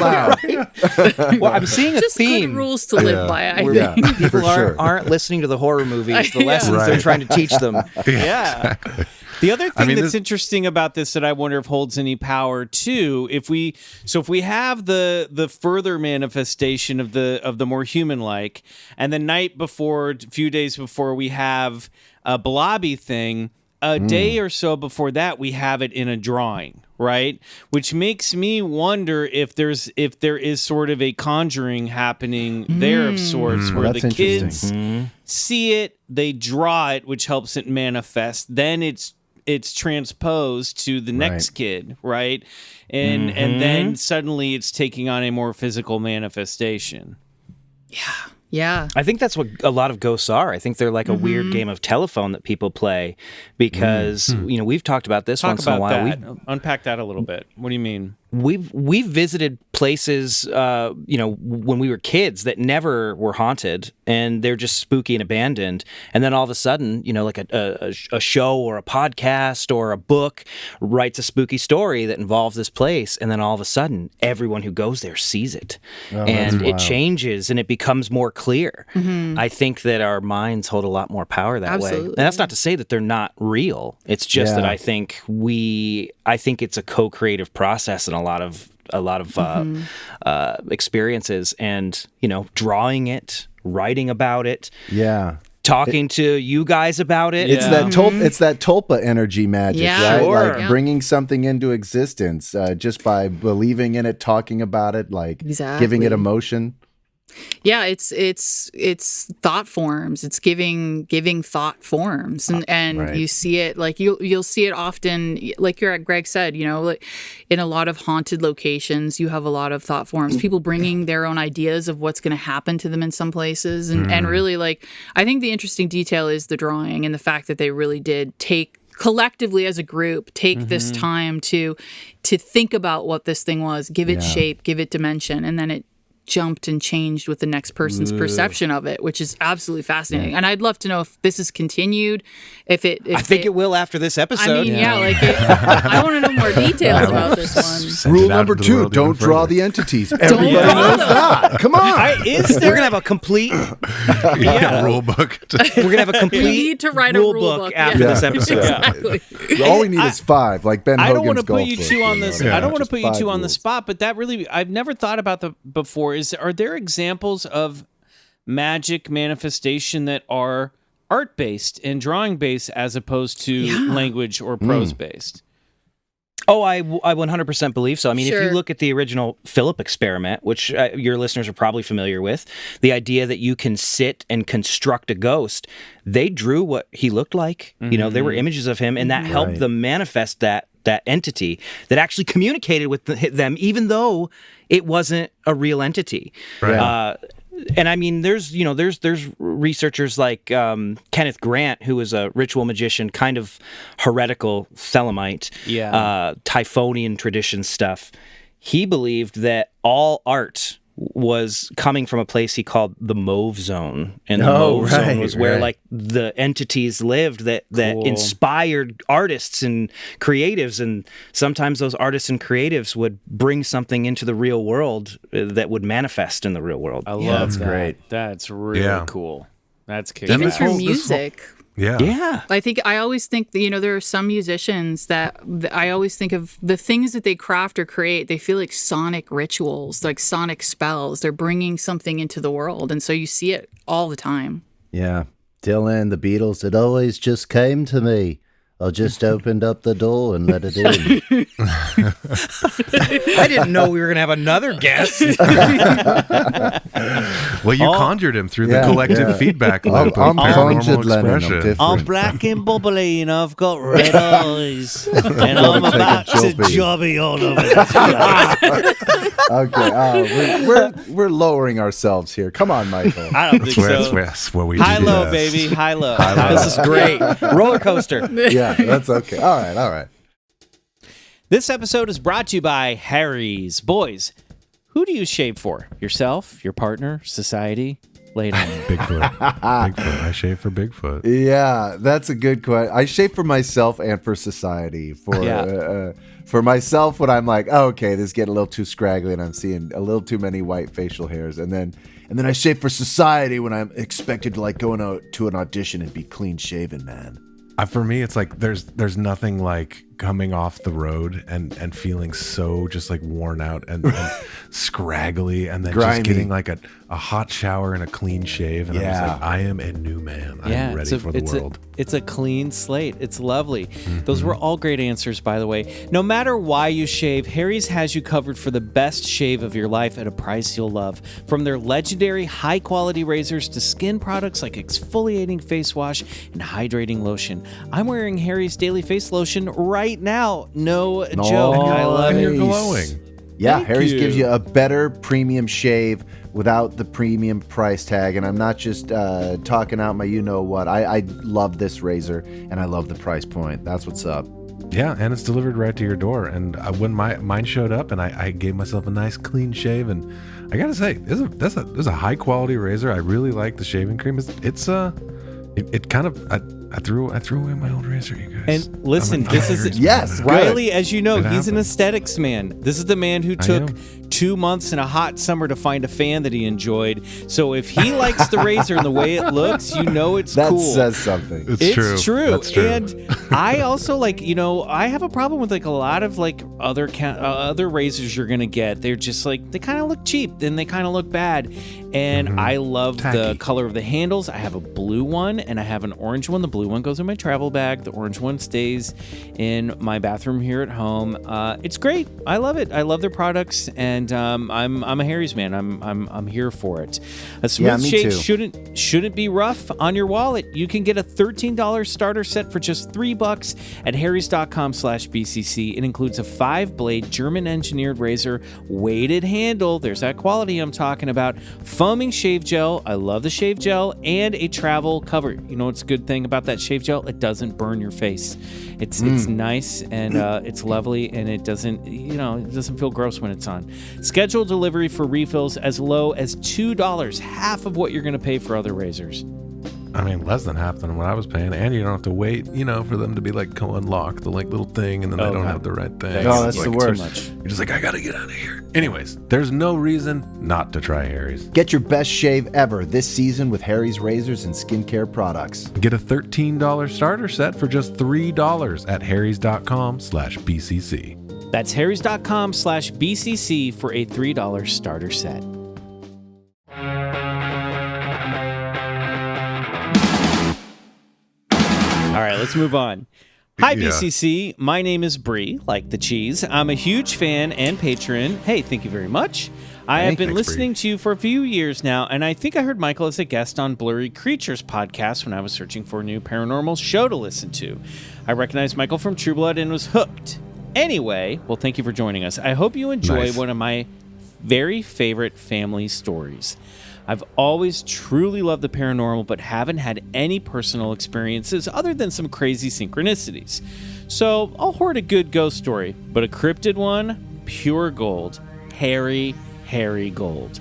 loud.
Well, I'm seeing a
Just
theme.
good rules to live by, I think.
Yeah, for
People
sure.
aren't listening to the horror movies, the
Yeah.
lessons they're
Right.
trying to teach them.
Yeah. The other thing
mean,
that's
this-
interesting about this that I wonder if holds any power too, if we have the further manifestation of the more human like, and the night before, a few days before, we have a blobby thing. a day or so before that, we have it in a drawing, right? Which makes me wonder if there is sort of a conjuring happening there of sorts, where the kids see it, they draw it, which helps it manifest. Then it's transposed to the next kid, right? And then suddenly it's taking on a more physical manifestation.
Yeah.
I think that's what a lot of ghosts are. I think they're like a weird game of telephone that people play because, we've talked about this once in a while.
Unpack that a little bit. What do you mean?
We've visited places, when we were kids that never were haunted, and they're just spooky and abandoned. And then all of a sudden, like a show or a podcast or a book writes a spooky story that involves this place, and then all of a sudden, everyone who goes there sees it, and it changes and it becomes more clear. I think that our minds hold a lot more power that way, and that's not to say that they're not real. It's just that I think it's a co-creative process in a lot of experiences, and drawing it, writing about it, talking to you guys about it.
It's that tulpa energy magic, right?
Sure.
Like bringing something into existence just by believing in it, talking about it, like giving it emotion.
Yeah, it's thought forms. It's giving thought forms, and you see it like you'll see it often. Like Greg said, like in a lot of haunted locations, you have a lot of thought forms. People bringing their own ideas of what's going to happen to them in some places, and really, like, I think the interesting detail is the drawing and the fact that they really did collectively as a group take this time to think about what this thing was, give it shape, give it dimension, and then it jumped and changed with the next person's perception of it, which is absolutely fascinating. And I'd love to know if this is continued. I
think it will after this episode.
I mean, I want to know more details about this one.
Rule number 2: don't draw the entities. Everybody knows that. Come on.
We're gonna have a complete
rule book.
We're gonna have a complete
we need to write a rule book
after this episode.
Exactly.
All we need is 5, like Ben Hogan's
I don't want to put you
golf
two
book,
on this. I don't want to put you two on the spot, but that really, I've never thought about that before. Are there examples of magic manifestation that are art based and drawing based as opposed to language or prose based?
Oh, I 100% believe so. I mean, if you look at the original Philip experiment, which your listeners are probably familiar with, the idea that you can sit and construct a ghost, they drew what he looked like. There were images of him, and that helped them manifest that entity that actually communicated with them, even though it wasn't a real entity. Right. And I mean, there's researchers like Kenneth Grant, who was a ritual magician, kind of heretical Thelemite, Typhonian tradition stuff. He believed that all art was coming from a place he called the Mauve Zone, and the Mauve Zone was where like the entities lived that inspired artists and creatives, and sometimes those artists and creatives would bring something into the real world that would manifest in the real world.
I love that.
Great.
That's really cool. That's kick-ass.
Even for music.
Yeah.
I always think that, there are some musicians that I always think of the things that they craft or create. They feel like sonic rituals, like sonic spells. They're bringing something into the world. And so you see it all the time.
Yeah. Dylan, the Beatles, it always just came to me. I just opened up the door and let it in.
I didn't know we were going to have another guest.
Well, you conjured him through the collective feedback loop.
I'm
Paranormal
Lennon.
I'm black and bubbly, and I've got red eyes, and I'm about to jobby all over
this. Okay, we're lowering ourselves here. Come on, Michael.
I don't think so.
That's where we
high
do
low,
this.
baby, high low.
This is great. Roller coaster.
Yeah, that's okay. All right.
This episode is brought to you by Harry's. Boys, who do you shave for? Yourself, your partner, society? Lay down.
Bigfoot. I shave for Bigfoot.
Yeah, that's a good question. I shave for myself and for society. For myself, when I'm like, oh, okay, this is getting a little too scraggly and I'm seeing a little too many white facial hairs. And then I shave for society when I'm expected to like go to an audition and be clean shaven, man.
For me, it's like there's nothing like coming off the road and feeling so just like worn out and scraggly, and then
grimy,
just getting like a hot shower and a clean shave, and I was like, I am a new man. I'm ready for the world.
It's a clean slate. It's lovely. Those were all great answers, by the way. No matter why you shave, Harry's has you covered for the best shave of your life at a price you'll love. From their legendary high-quality razors to skin products like exfoliating face wash and hydrating lotion. I'm wearing Harry's Daily Face Lotion right now. No joke. I love it.
You're glowing.
Yeah,
Thank
Harry's
you.
gives you a better premium shave without the premium price tag. And I'm not just talking out my you-know-what. I love this razor, and I love the price point. That's what's up.
Yeah, and it's delivered right to your door. And when mine showed up, and I gave myself a nice clean shave, and I gotta say, this is a high quality razor. I really like the shaving cream. It kind of I threw away my old razor, you guys.
And listen, this is
Yes,
Riley,
good.
as you know,
It
he's an
happened.
aesthetics man. This is the man who took 2 months in a hot summer to find a fan that he enjoyed. So if he likes the razor and the way it looks, you know it's
That
cool.
says something.
It's true.
That's true.
And I also I have a problem with like a lot of like other razors you're gonna get. They're just like, they kind of look cheap and they kind of look bad. And I love the
Tacky.
color of the handles. I have a blue one and I have an orange one. The blue one goes in my travel bag. The orange one stays in my bathroom here at home. It's great. I love it. I love their products, and I'm a Harry's man. I'm here for it. A smooth
me
shave
too.
shouldn't be rough on your wallet. You can get a $13 starter set for just $3 at harrys.com/BCC. It includes a 5-blade German-engineered razor, weighted handle. There's that quality I'm talking about. Foaming shave gel. I love the shave gel, and a travel cover. You know what's a good thing about that shave gel? It doesn't burn your face. It's nice, and it's lovely, and it doesn't feel gross when it's on. Schedule delivery for refills as low as $2, half of what you're going to pay for other razors.
I mean, less than half than what I was paying, and you don't have to wait, for them to be like, go unlock the like little thing, and then they don't have the right thing.
Oh, that's
It's
the
like,
worst.
Too much.
You're just like, I gotta get out of here. Anyways, there's no reason not to try Harry's.
Get your best shave ever this season with Harry's razors and skincare products.
Get a $13 starter set for just $3 at harrys.com/BCC.
That's harrys.com/BCC for a $3 starter set. All right, let's move on. Hi,
Yeah.
BCC. My name is Bray, like the cheese. I'm a huge fan and patron. Hey, thank you very much. I have been
Thanks,
listening to you for a few years now, and I think I heard Michael as a guest on Blurry Creatures podcast when I was searching for a new paranormal show to listen to. I recognized Michael from True Blood and was hooked. Anyway, well, thank you for joining us. I hope you enjoy
Nice.
one of my very favorite family stories. I've always truly loved the paranormal, but haven't had any personal experiences other than some crazy synchronicities. So I'll hoard a good ghost story, but a cryptid one, pure gold. Harry gold.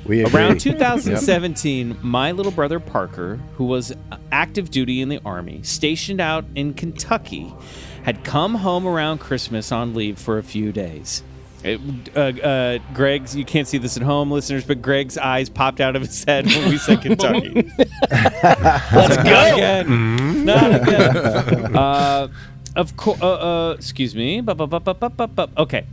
We agree.
Around 2017, my little brother Parker, who was active duty in the Army, stationed out in Kentucky, had come home around Christmas on leave for a few days. Greg's, you can't see this at home, listeners, but Greg's eyes popped out of his head when we said Kentucky. Let's go again. Not again. Of course. Excuse me. Okay.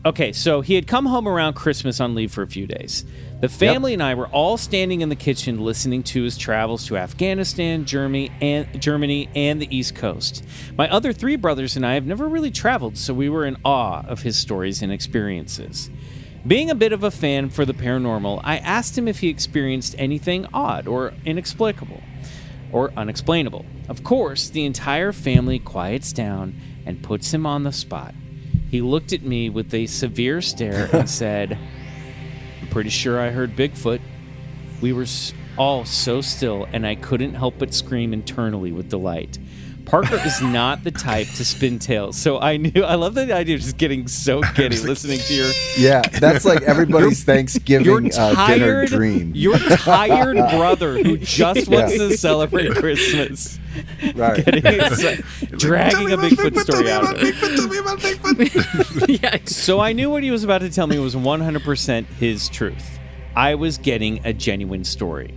Okay, so he had come home around Christmas on leave for a few days. The family and I were all standing in the kitchen listening to his travels to Afghanistan, Germany, and the East Coast. My other 3 brothers and I have never really traveled, so we were in awe of his stories and experiences. Being a bit of a fan for the paranormal, I asked him if he experienced anything odd or inexplicable or unexplainable. Of course, the entire family quiets down and puts him on the spot. He looked at me with a severe stare and said, "I'm pretty sure I heard Bigfoot." We were all so still, and I couldn't help but scream internally with delight. Parker is not the type to spin tales, so I love the idea of just getting so giddy listening to your...
Yeah, that's like everybody's Thanksgiving dinner dream.
Your tired brother who just wants to celebrate Christmas.
Right.
Dragging a Bigfoot story out of it.
Tell me about Bigfoot.
Yeah.
So I knew what he was about to tell me was 100% his truth. I was getting a genuine story.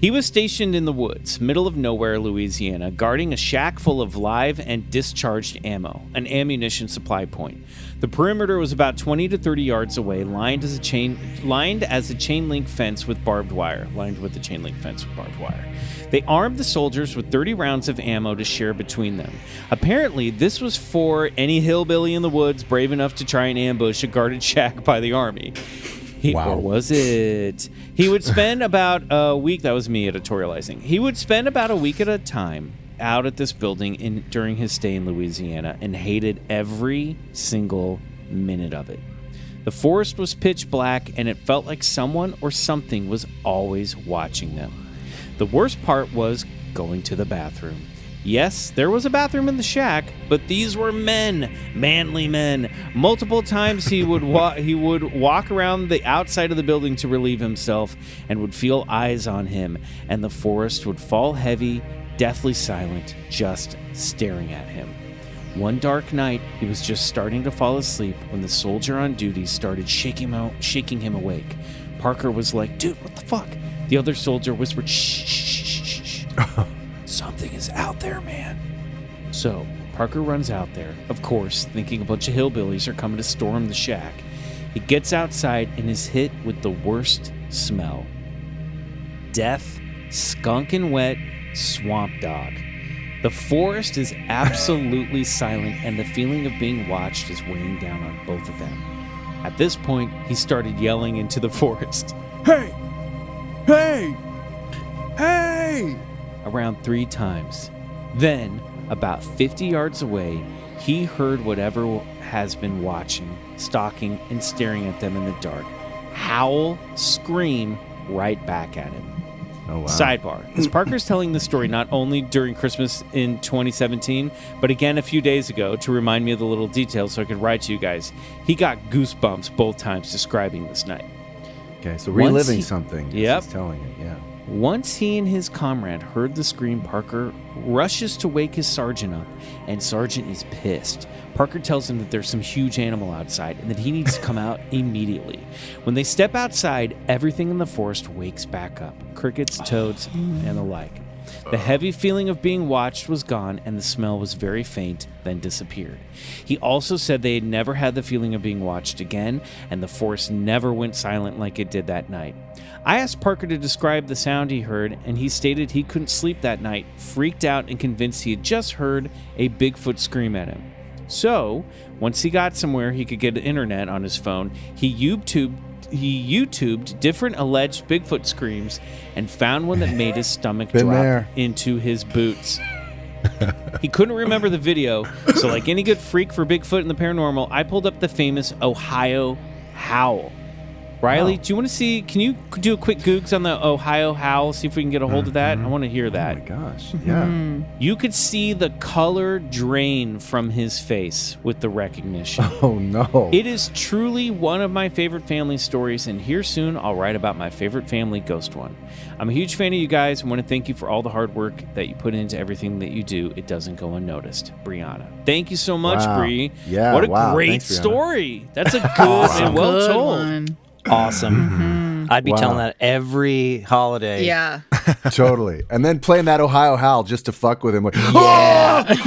He was stationed in the woods, middle of nowhere, Louisiana, guarding a shack full of live and discharged ammo, an ammunition supply point. The perimeter was about 20 to 30 yards away, lined as a chain link fence with barbed wire. They armed the soldiers with 30 rounds of ammo to share between them. Apparently, this was for any hillbilly in the woods brave enough to try and ambush a guarded shack by the army. Or was it? He would spend about a week, that was me editorializing. He would spend about a week at a time out at this building during his stay in Louisiana and hated every single minute of it. The forest was pitch black and it felt like someone or something was always watching them. The worst part was going to the bathroom. Yes, there was a bathroom in the shack, but these were men, manly men. Multiple times he would walk around the outside of the building to relieve himself and would feel eyes on him, and the forest would fall heavy, deathly silent, just staring at him. One dark night, he was just starting to fall asleep when the soldier on duty started shaking him awake. Parker was like, "Dude, what the fuck?" The other soldier whispered, "Shh, shh, shh, shh, shh." Something is out there, man. So, Parker runs out there, of course, thinking a bunch of hillbillies are coming to storm the shack. He gets outside and is hit with the worst smell. Death, skunk and wet, swamp dog. The forest is absolutely silent, and the feeling of being watched is weighing down on both of them. At this point, he started yelling into the forest, "Hey! Hey! Hey!" around 3 times. Then, about 50 yards away, he heard whatever has been watching, stalking, and staring at them in the dark howl, scream right back at him.
Oh, wow.
Sidebar. As Parker's telling this story not only during Christmas in 2017, but again a few days ago to remind me of the little details so I could write to you guys, he got goosebumps both times describing this night.
Okay, so reliving something.
Yep.
He's telling it, yeah.
Once he and his comrade heard the scream, Parker rushes to wake his sergeant up, and Sergeant is pissed. Parker tells him that there's some huge animal outside and that he needs to come out immediately. When they step outside, everything in the forest wakes back up. Crickets, toads, and the like. The heavy feeling of being watched was gone, and the smell was very faint, then disappeared. He also said they had never had the feeling of being watched again, and the forest never went silent like it did that night. I asked Parker to describe the sound he heard, and he stated he couldn't sleep that night, freaked out and convinced he had just heard a Bigfoot scream at him. So, once he got somewhere he could get internet on his phone, he YouTubed different alleged Bigfoot screams and found one that made his stomach drop into his boots. He couldn't remember the video, so like any good freak for Bigfoot and the paranormal, I pulled up the famous Ohio howl. Riley, do you want to see, can you do a quick Googs on the Ohio howl, see if we can get a hold of that? I want to hear that.
Oh my gosh, yeah.
You could see the color drain from his face with the recognition.
Oh no.
It is truly one of my favorite family stories, and here soon I'll write about my favorite family ghost one. I'm a huge fan of you guys and want to thank you for all the hard work that you put into everything that you do. It doesn't go unnoticed. Brianna. Thank you so much, Bree.
Yeah,
what a great
Thanks,
story. That's a good and well told
One.
Awesome. I'd be telling that every holiday.
Yeah.
Totally. And then playing that Ohio howl just to fuck with him. Like,
Here we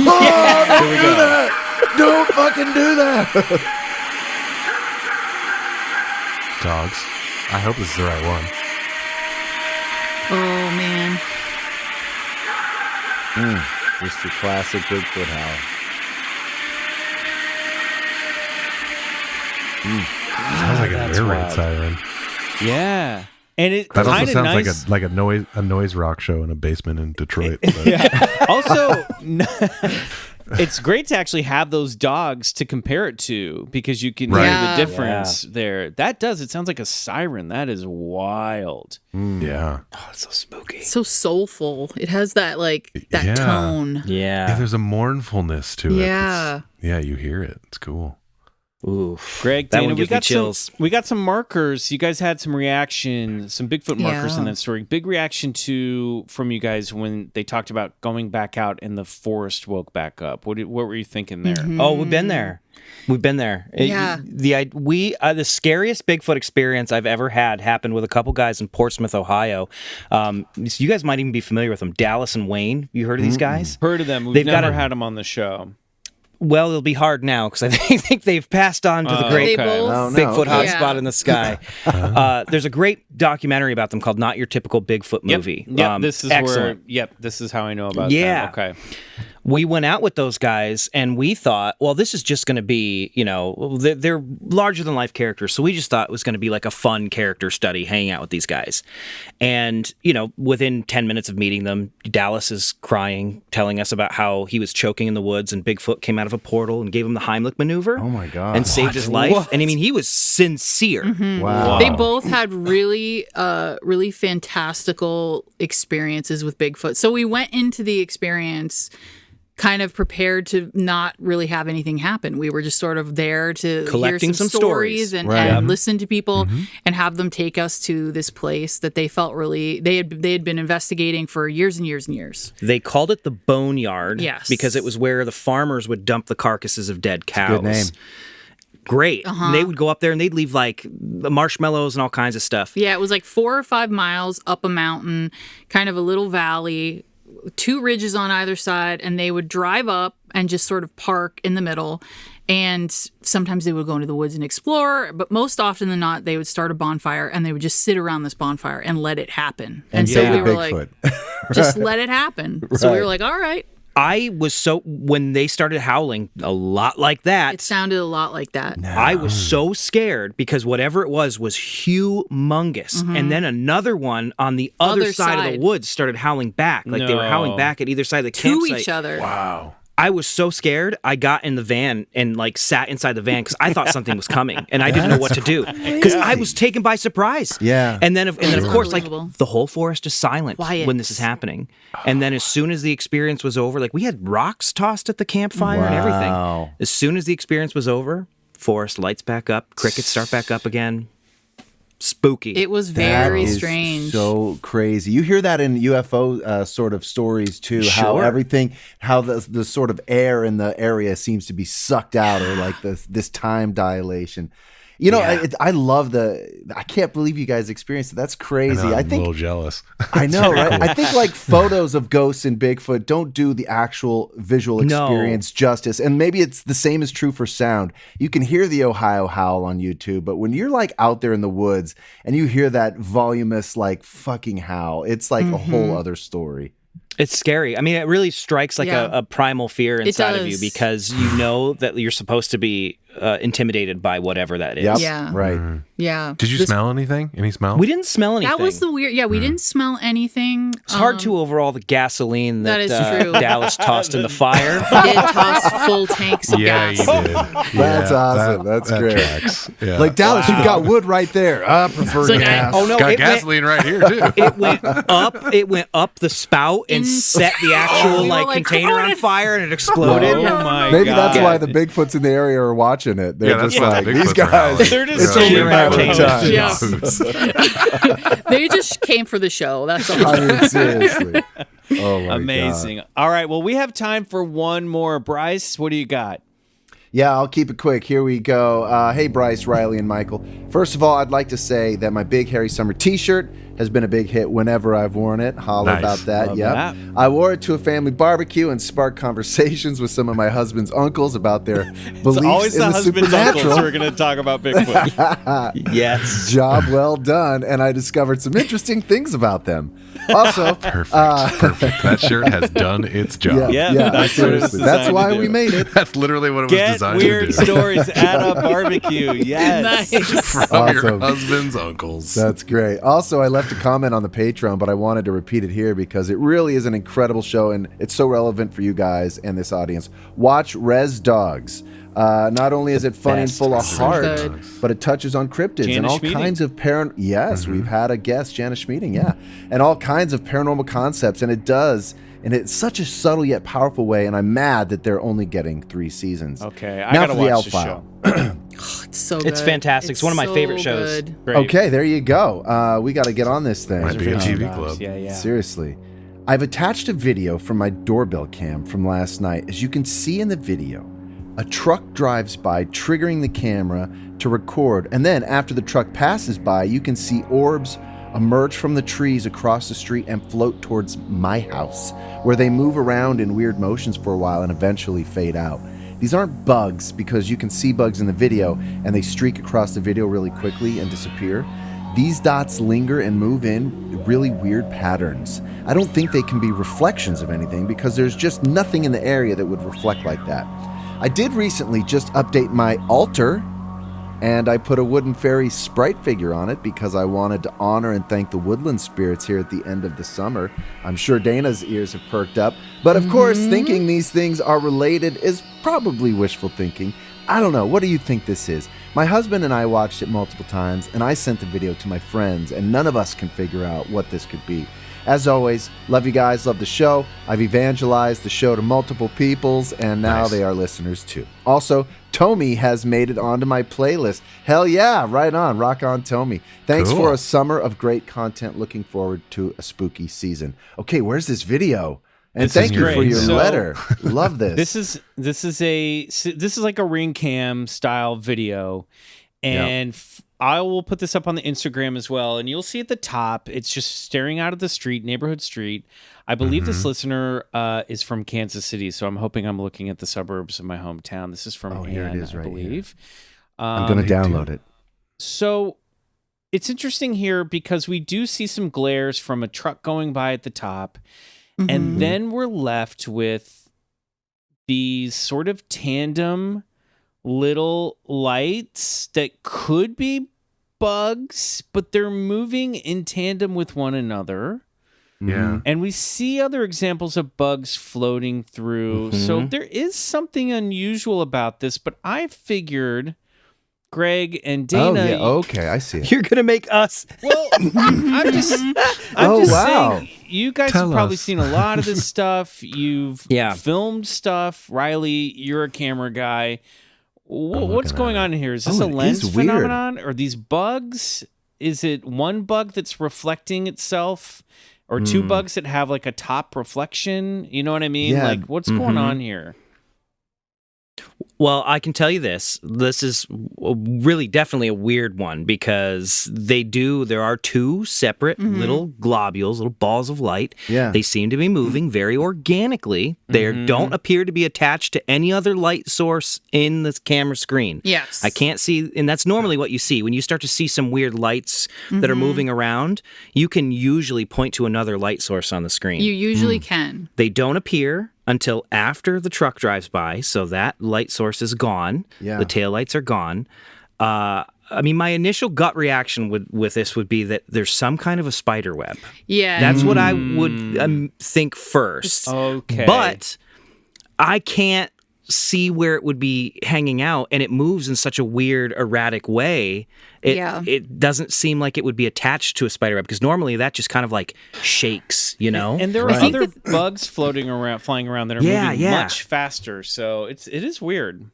go.
Don't fucking do that.
Dogs. I hope this is the right one.
Oh, man.
Just a classic Bigfoot howl.
Sounds like a air raid siren.
Yeah. And it
That also
kind of
sounds
nice.
like a noise rock show in a basement in Detroit.
Also, it's great to actually have those dogs to compare it to because you can hear the difference there. That does. It sounds like a siren. That is wild.
Yeah.
Oh, it's so spooky.
So soulful. It has that that tone.
Yeah.
There's a mournfulness to it.
Yeah.
Yeah, you hear it. It's cool.
Ooh,
Greg,
that
Dana,
one gives me chills.
We got some markers. You guys had some reaction, some Bigfoot markers in that story. Big reaction from you guys when they talked about going back out and the forest woke back up. What were you thinking there?
Mm-hmm. Oh, we've been there.
Yeah.
The scariest Bigfoot experience I've ever had happened with a couple guys in Portsmouth, Ohio. You guys might even be familiar with them. Dallas and Wayne. You heard of these guys?
Heard of them. We've never had them on the show.
Well, it'll be hard now because I think they've passed on to the great Bigfoot hotspot in the sky. There's a great documentary about them called "Not Your Typical Bigfoot Movie."
Yep. This is
excellent.
This is how I know about them. Okay.
We went out with those guys and we thought, well, this is just going to be, they're larger than life characters. So we just thought it was going to be like a fun character study hanging out with these guys. And, within 10 minutes of meeting them, Dallas is crying, telling us about how he was choking in the woods and Bigfoot came out of a portal and gave him the Heimlich maneuver.
Oh my God.
And saved his life. What? And I mean, he was sincere.
Mm-hmm.
Wow.
They both had really fantastical experiences with Bigfoot. So we went into the experience kind of prepared to not really have anything happen. We were just sort of there to
collecting
hear some stories and listen to people and have them take us to this place that they felt really they had been investigating for years and years and years.
They called it the Boneyard because it was where the farmers would dump the carcasses of dead cows.
Good name.
Great. They would go up there and they'd leave like marshmallows and all kinds of stuff.
Yeah, it was like 4 or 5 miles up a mountain, kind of a little valley, 2 ridges on either side, and they would drive up and just sort of park in the middle. And sometimes they would go into the woods and explore, but most often than not, they would start a bonfire and they would just sit around this bonfire and let it happen. And so we were like, just let it happen. Right. So we were like, all right.
When they started howling a lot like that.
It sounded a lot like that.
No.
I was so scared because whatever it was humongous. And then another one on the other side of the woods started howling back. Like they were howling back at either side of the campsite.
To each other.
Wow.
I was so scared. I got in the van and like sat inside the van because I thought something was coming and I didn't know what to do because I was taken by surprise.
Yeah.
And then of course, like the whole forest is silent when this is happening. And then as soon as the experience was over, like we had rocks tossed at the campfire and everything. As soon as the experience was over, forest lights back up, crickets start back up again. Spooky.
It was very strange.
So crazy. You hear that in UFO sort of stories too.
Sure.
How the sort of air in the area seems to be sucked out, or like this time dilation. I love I can't believe you guys experienced it. That's crazy.
I'm a little jealous.
I know, right? Cool. I think like photos of ghosts and Bigfoot don't do the actual visual experience justice. And maybe it's the same is true for sound. You can hear the Ohio howl on YouTube, but when you're like out there in the woods and you hear that voluminous like fucking howl, it's like a whole other story.
It's scary. I mean, it really strikes like a primal fear inside of you because you know that you're supposed to be intimidated by whatever that is.
Yep.
Yeah.
Right.
Yeah.
Did you smell anything? Any smell?
We didn't smell anything.
That was the weird. Yeah, we didn't smell anything.
It's hard to over all the gasoline that
is true.
Dallas tossed in the fire.
He did toss full tanks of gas.
Yeah, you did.
That's awesome. That's great.
Tracks. Yeah.
Like Dallas, you've got wood right there. I prefer gas.
Oh no,
got gasoline right here too.
It went up the spout and set the actual container on fire and it exploded.
Oh my
Maybe
God.
that's why the Bigfoots in the area are watching it. They're just
why
like,
the
these
Bigfoots are
guys.
howling.
They're just
It's
cheering
having a time.
Yeah. They just came for the show. That's all.
I mean, seriously. Oh my
Amazing.
God.
All right. Well, we have time for one more. Bryce, what do you got?
Yeah, I'll keep it quick. Here we go. Hey, Bryce, Riley, and Michael. First of all, I'd like to say that my Big Hairy Summer t-shirt has been a big hit whenever I've worn it. Holla about that. Yep. I wore it to a family barbecue and sparked conversations with some of my husband's uncles about their beliefs in the supernatural.
We're going to talk about Bigfoot.
Yes.
Job well done, and I discovered some interesting things about them. Also,
perfect. That shirt has done its job.
Yeah, seriously. That's why we made it.
That's literally what it was
Get
designed
weird
to do.
stories at a barbecue. Yes.
Nice.
From your husband's uncles.
That's great. Also, I left a comment on the Patreon, but I wanted to repeat it here because it really is an incredible show, and it's so relevant for you guys and this audience. Watch Res Dogs. Not only is it funny and full of heart, but it touches on cryptids and all kinds of Yes, we've had a guest, Janice Schmeeding, and all kinds of paranormal concepts, and it does. And it's such a subtle yet powerful way, and I'm mad that they're only getting 3 seasons.
Okay, I gotta watch the show.
It's so good.
It's fantastic. It's one of my favorite shows.
Okay, there you go. We got to get on this thing.
Might be a TV club.
Yeah.
Seriously. I've attached a video from my doorbell cam from last night. As you can see in the video, a truck drives by, triggering the camera to record. And then after the truck passes by, you can see orbs emerge from the trees across the street and float towards my house, where they move around in weird motions for a while and eventually fade out. These aren't bugs, because you can see bugs in the video and they streak across the video really quickly and disappear. These dots linger and move in really weird patterns. I don't think they can be reflections of anything, because there's just nothing in the area that would reflect like that. I did recently just update my altar, and I put a wooden fairy sprite figure on it because I wanted to honor and thank the woodland spirits here at the end of the summer. I'm sure Dana's ears have perked up. But of course, thinking these things are related is probably wishful thinking. I don't know. What do you think this is? My husband and I watched it multiple times, and I sent the video to my friends, and none of us can figure out what this could be. As always, love you guys, love the show. I've evangelized the show to multiple peoples, and now they are listeners too. Also, Tommy has made it onto my playlist. Hell yeah, right on. Rock on, Tommy. Thanks for a summer of great content. Looking forward to a spooky season. Okay, where's this video? And thank you for your letter. Love this.
This is like a ring cam style video, and I will put this up on the Instagram as well. And you'll see at the top, it's just staring out of the street, neighborhood street. I believe this listener is from Kansas City, so I'm hoping I'm looking at the suburbs of my hometown. This is from
here it
Ann,
is, right
I believe.
I'm going to download it.
So it's interesting here because we do see some glares from a truck going by at the top. And then we're left with these sort of tandem little lights that could be bugs, but they're moving in tandem with one another.
Yeah.
And we see other examples of bugs floating through. So there is something unusual about this, but I figured Greg and Dana.
Oh, yeah. Okay, I see it.
You're going to make us.
Well, I'm just saying, you guys have probably seen a lot of this stuff. You've filmed stuff. Riley, you're a camera guy. What's going on here? Is this a lens phenomenon? Or these bugs? Is it one bug that's reflecting itself? Or two bugs that have like a top reflection? You know what I mean?
Yeah.
Like, what's going on here?
Well, I can tell you this. This is really definitely a weird one because there are two separate little globules, little balls of light.
Yeah.
They seem to be moving very organically. They don't appear to be attached to any other light source in the camera screen.
Yes.
I can't see, and that's normally what you see. When you start to see some weird lights that are moving around, you can usually point to another light source on the screen.
You usually can.
They don't appear until after the truck drives by, so that light source is gone.
Yeah.
The taillights are gone. I mean, my initial gut reaction with this would be that there's some kind of a spider web.
Yeah.
That's what I would think first.
Okay.
But I can't see where it would be hanging out, and it moves in such a weird, erratic way. It doesn't seem like it would be attached to a spider web, because normally that just kind of like shakes, you know?
And there are other bugs flying around that are moving much faster. So it is weird.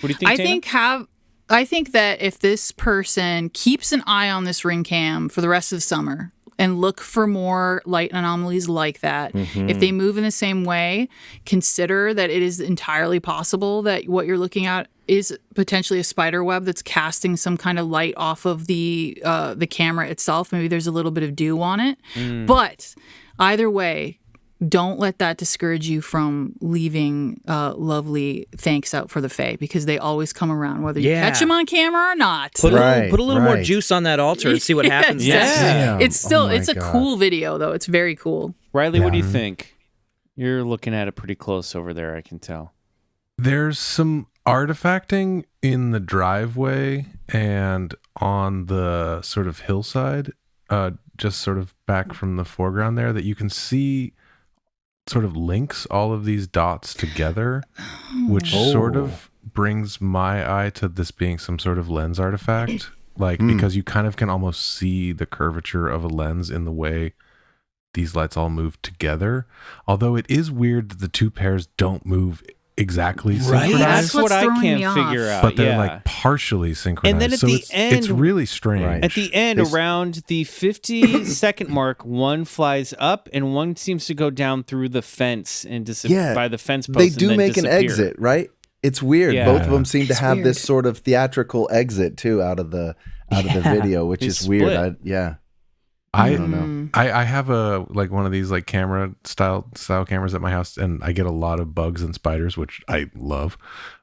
What do you think, Tana?
I think that if this person keeps an eye on this ring cam for the rest of the summer and look for more light anomalies like that, if they move in the same way, consider that it is entirely possible that what you're looking at is potentially a spider web that's casting some kind of light off of the camera itself. Maybe there's a little bit of dew on it. But either way, don't let that discourage you from leaving lovely thanks out for the Fae, because they always come around, whether you catch them on camera or not.
Put a little more juice on that altar and see what happens.
Yeah. It's a cool video, though. It's very cool.
Riley, what do you think? You're looking at it pretty close over there, I can tell.
There's some artifacting in the driveway and on the sort of hillside, just sort of back from the foreground there, that you can see sort of links all of these dots together, which sort of brings my eye to this being some sort of lens artifact, because you kind of can almost see the curvature of a lens in the way these lights all move together. Although it is weird that the two pairs don't move exactly
Right.
synchronized.
That's what I
throwing me
can't
off.
figure out.
But they're
yeah.
like partially synchronized.
And then at
so
the
it's
end,
really strange.
Right.
at the end, around the 50-second mark, one flies up and one seems to go down through the fence and by the fence post.
They
and
do
then
make an
disappear.
exit, right? It's weird.
Yeah.
Both of them seem to
It's
have
weird.
this sort of theatrical exit too out of the video, which
They
is weird.
split.
I don't know.
I have a like one of these like camera style cameras at my house, and I get a lot of bugs and spiders, which I love.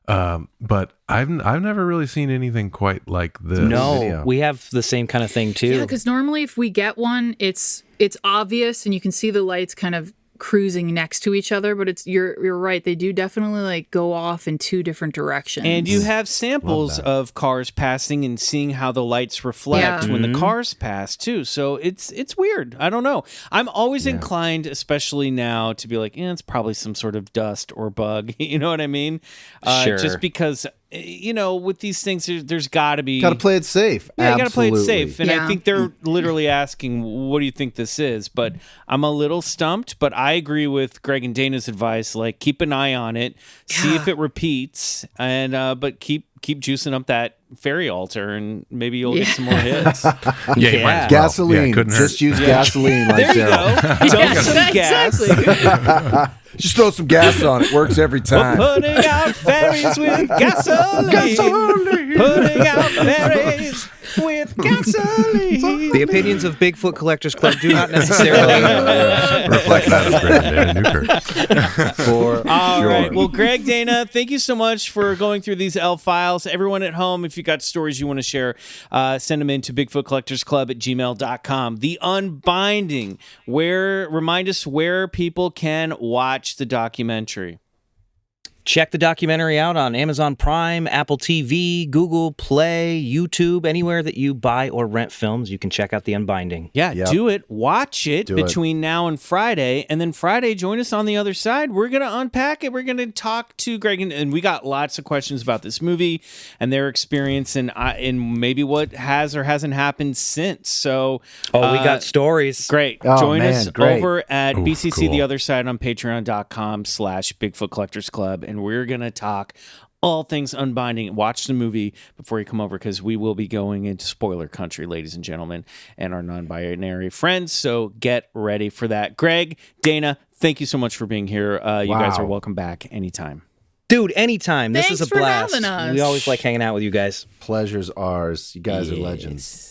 But I've never really seen anything quite like this.
No,
video.
we have the same kind of thing too.
Yeah, because normally if we get one, it's obvious and you can see the lights kind of cruising next to each other, but you're right, they do definitely like go off in two different directions.
And you have samples of cars passing and seeing how the lights reflect when the cars pass too. So it's weird. I don't know. I'm always inclined, especially now, to be like, it's probably some sort of dust or bug. You know what I mean?
Sure.
Just because, with these things, there's got to be...
Got to play it safe.
Yeah, you got to play it
Absolutely.
safe. And I
Yeah.
think they're literally asking, what do you think this is? But I'm a little stumped, but I agree with Greg and Dana's advice. Like, keep an eye on it, see if it repeats, and but keep juicing up that fairy altar, and maybe you'll get some more hits.
Yeah, you might as well.
Gasoline.
Yeah, couldn't hurt.
Just use gasoline. Like
There you
Daryl.
go. Dump some gas.
Exactly.
Just throw some gas on it. Works every time.
Putting out fairies with gasoline. Putting out fairies with gasoline.
The opinions of Bigfoot Collectors Club do not necessarily
Reflect that of Greg and Dana Newkirk.
For
All
sure.
right. Well, Greg, Dana, thank you so much for going through these L files. Everyone at home, if you got stories you want to share, send them in to BigfootCollectorsClub@gmail.com. The Unbinding, remind us where people can watch the documentary.
Check the documentary out on Amazon Prime, Apple TV, Google Play, YouTube, anywhere that you buy or rent films. You can check out The Unbinding.
Yeah,
Yep.
do it. Watch it
Do it.
between now and Friday. And then Friday, join us on the other side. We're going to unpack it. We're going to talk to Greg. And we got lots of questions about this movie and their experience and maybe what has or hasn't happened since. So,
We got stories.
great.
Oh,
Join
man,
us
great.
over at
Ooh,
BCC
cool.
The Other Side on patreon.com/Bigfoot Collectors Club. And we're going to talk all things Unbinding. Watch the movie before you come over, because we will be going into spoiler country, ladies and gentlemen, and our non-binary friends. So get ready for that. Greg, Dana, thank you so much for being here. You guys are welcome back anytime.
Dude, anytime. This
Thanks
is a
for
blast.
having us.
We always like hanging out with you guys.
Pleasure's ours. You guys are legends.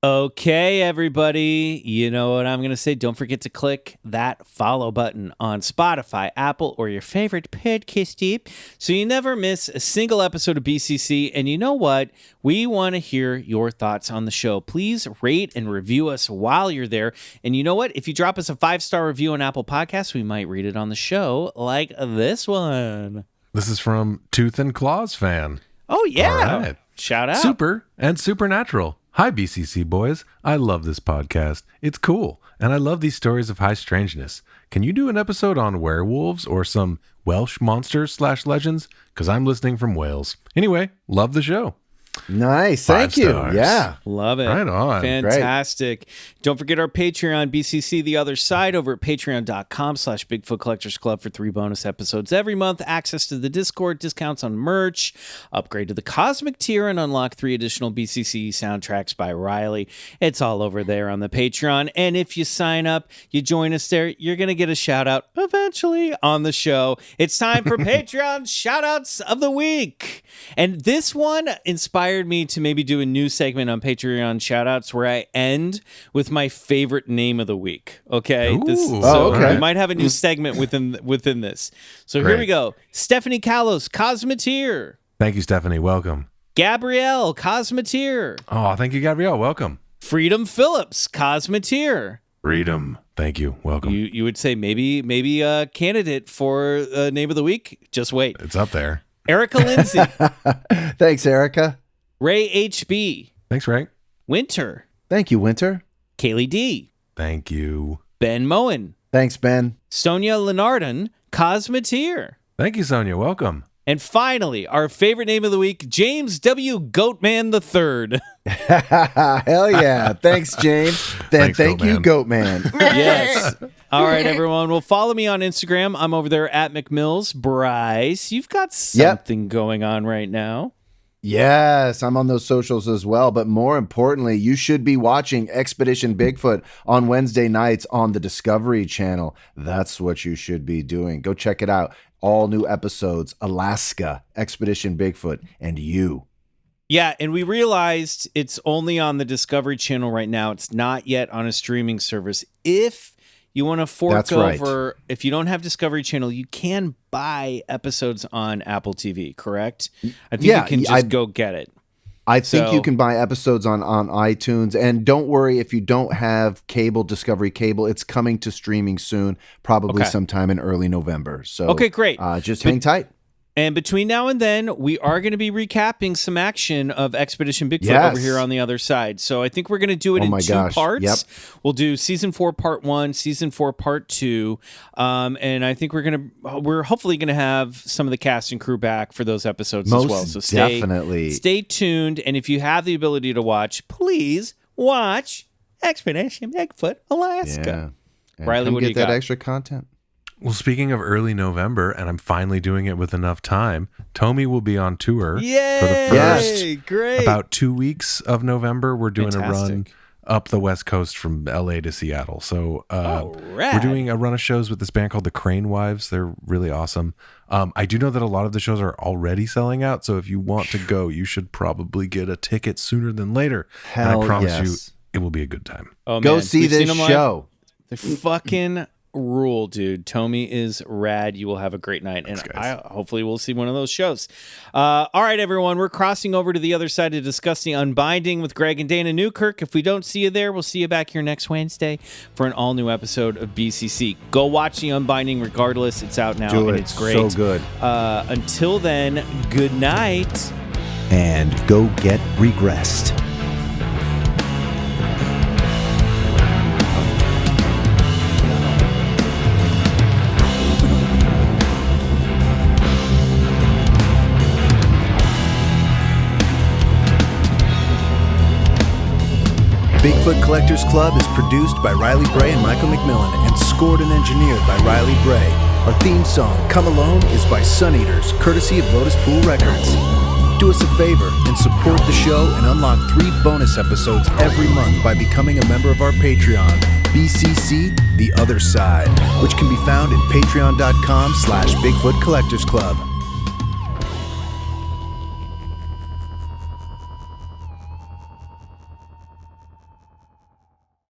Okay, everybody, you know what I'm going to say. Don't forget to click that follow button on Spotify, Apple, or your favorite podcast app so you never miss a single episode of BCC. And you know what? We want to hear your thoughts on the show. Please rate and review us while you're there. And you know what? If you drop us a 5-star review on Apple Podcasts, we might read it on the show, like this one.
This is from Tooth and Claws fan.
Oh, yeah.
All right.
Shout out.
Super and supernatural. Hi, BCC boys. I love this podcast. It's cool, and I love these stories of high strangeness. Can you do an episode on werewolves or some Welsh monsters/legends? Because I'm listening from Wales. Anyway, love the show.
Nice.
5
Thank you.
stars.
Yeah.
Love it.
Right on.
Fantastic. Don't forget our Patreon, BCC The Other Side, over at patreon.com/Bigfoot Collectors Club for 3 bonus episodes every month, access to the Discord, discounts on merch, upgrade to the Cosmic tier, and unlock 3 additional BCC soundtracks by Riley. It's all over there on the Patreon. And if you sign up, you join us there, you're going to get a shout out eventually on the show. It's time for Patreon shout outs of the week. And this one inspired me to maybe do a new segment on Patreon shoutouts where I end with my favorite name of the week. Okay,
Ooh.
Okay.
We might have a new segment within this. So here
Great.
we go. Stephanie Kalos, Cosmeteer.
Thank you, Stephanie. Welcome.
Gabrielle, Cosmeteer.
Oh, thank you, Gabrielle. Welcome.
Freedom Phillips, Cosmeteer.
Freedom. Thank you. Welcome.
You would say maybe a candidate for name of the week. Just wait.
It's up there.
Erica Lindsay,
Thanks, Erica.
Ray HB,
Thanks, Ray.
Winter,
Thank you, Winter.
Kaylee D,
Thank you.
Ben Moen,
Thanks, Ben.
Sonia Lenardon, Cosmeteer.
Thank you, Sonia. Welcome.
And finally, our favorite name of the week, James W. Goatman III.
Hell yeah. Thanks, James. Then
Thanks,
thank you, Goatman.
Yes. All right, everyone. Well, follow me on Instagram. I'm over there at McMills. Bryce, you've got something going on right now.
Yes, I'm on those socials as well. But more importantly, you should be watching Expedition Bigfoot on Wednesday nights on the Discovery Channel. That's what you should be doing. Go check it out. All new episodes, Alaska, Expedition Bigfoot, and you.
Yeah, and we realized it's only on the Discovery Channel right now. It's not yet on a streaming service. If you want to fork over, if you don't have Discovery Channel, you can buy episodes on Apple TV, correct? I think you can just go get it.
I think you can buy episodes on iTunes. And don't worry if you don't have Discovery Cable. It's coming to streaming soon, probably sometime in early November. So
okay, great.
Just hang tight.
And between now and then, we are going to be recapping some action of Expedition Bigfoot over here on the other side. So I think we're going to do it in two parts.
Yep.
We'll do season 4, part 1, season 4, part 2. And I think we're hopefully going to have some of the cast and crew back for those episodes as well. So stay tuned. And if you have the ability to watch, please watch Expedition Bigfoot Alaska.
Yeah.
Riley, what do you got?
Get that extra content.
Well, speaking of early November, and I'm finally doing it with enough time, Tommy will be on tour for the first about 2 weeks of November. We're doing a run up the West Coast from LA to Seattle. So we're doing a run of shows with this band called the Crane Wives. They're really awesome. I do know that a lot of the shows are already selling out. So if you want to go, you should probably get a ticket sooner than later. And I promise you, it will be a good time.
Oh,
go see this show.
They're fucking rule, dude. Tommy is rad. You will have a great night. And hopefully we'll see one of those shows. All right, everyone. We're crossing over to the other side to discuss the Unbinding with Greg and Dana Newkirk. If we don't see you there, we'll see you back here next Wednesday for an all-new episode of BCC. Go watch the Unbinding regardless. It's out now, and it's great.
So good.
Until then, good night.
And go get regressed. Bigfoot Collectors Club is produced by Riley Bray and Michael McMillan and scored and engineered by Riley Bray. Our theme song, Come Alone, is by Suneaters, courtesy of Lotuspool Records. Do us a favor and support the show and unlock 3 bonus episodes every month by becoming a member of our Patreon, BCC The Other Side, which can be found at patreon.com/Bigfoot Collectors Club.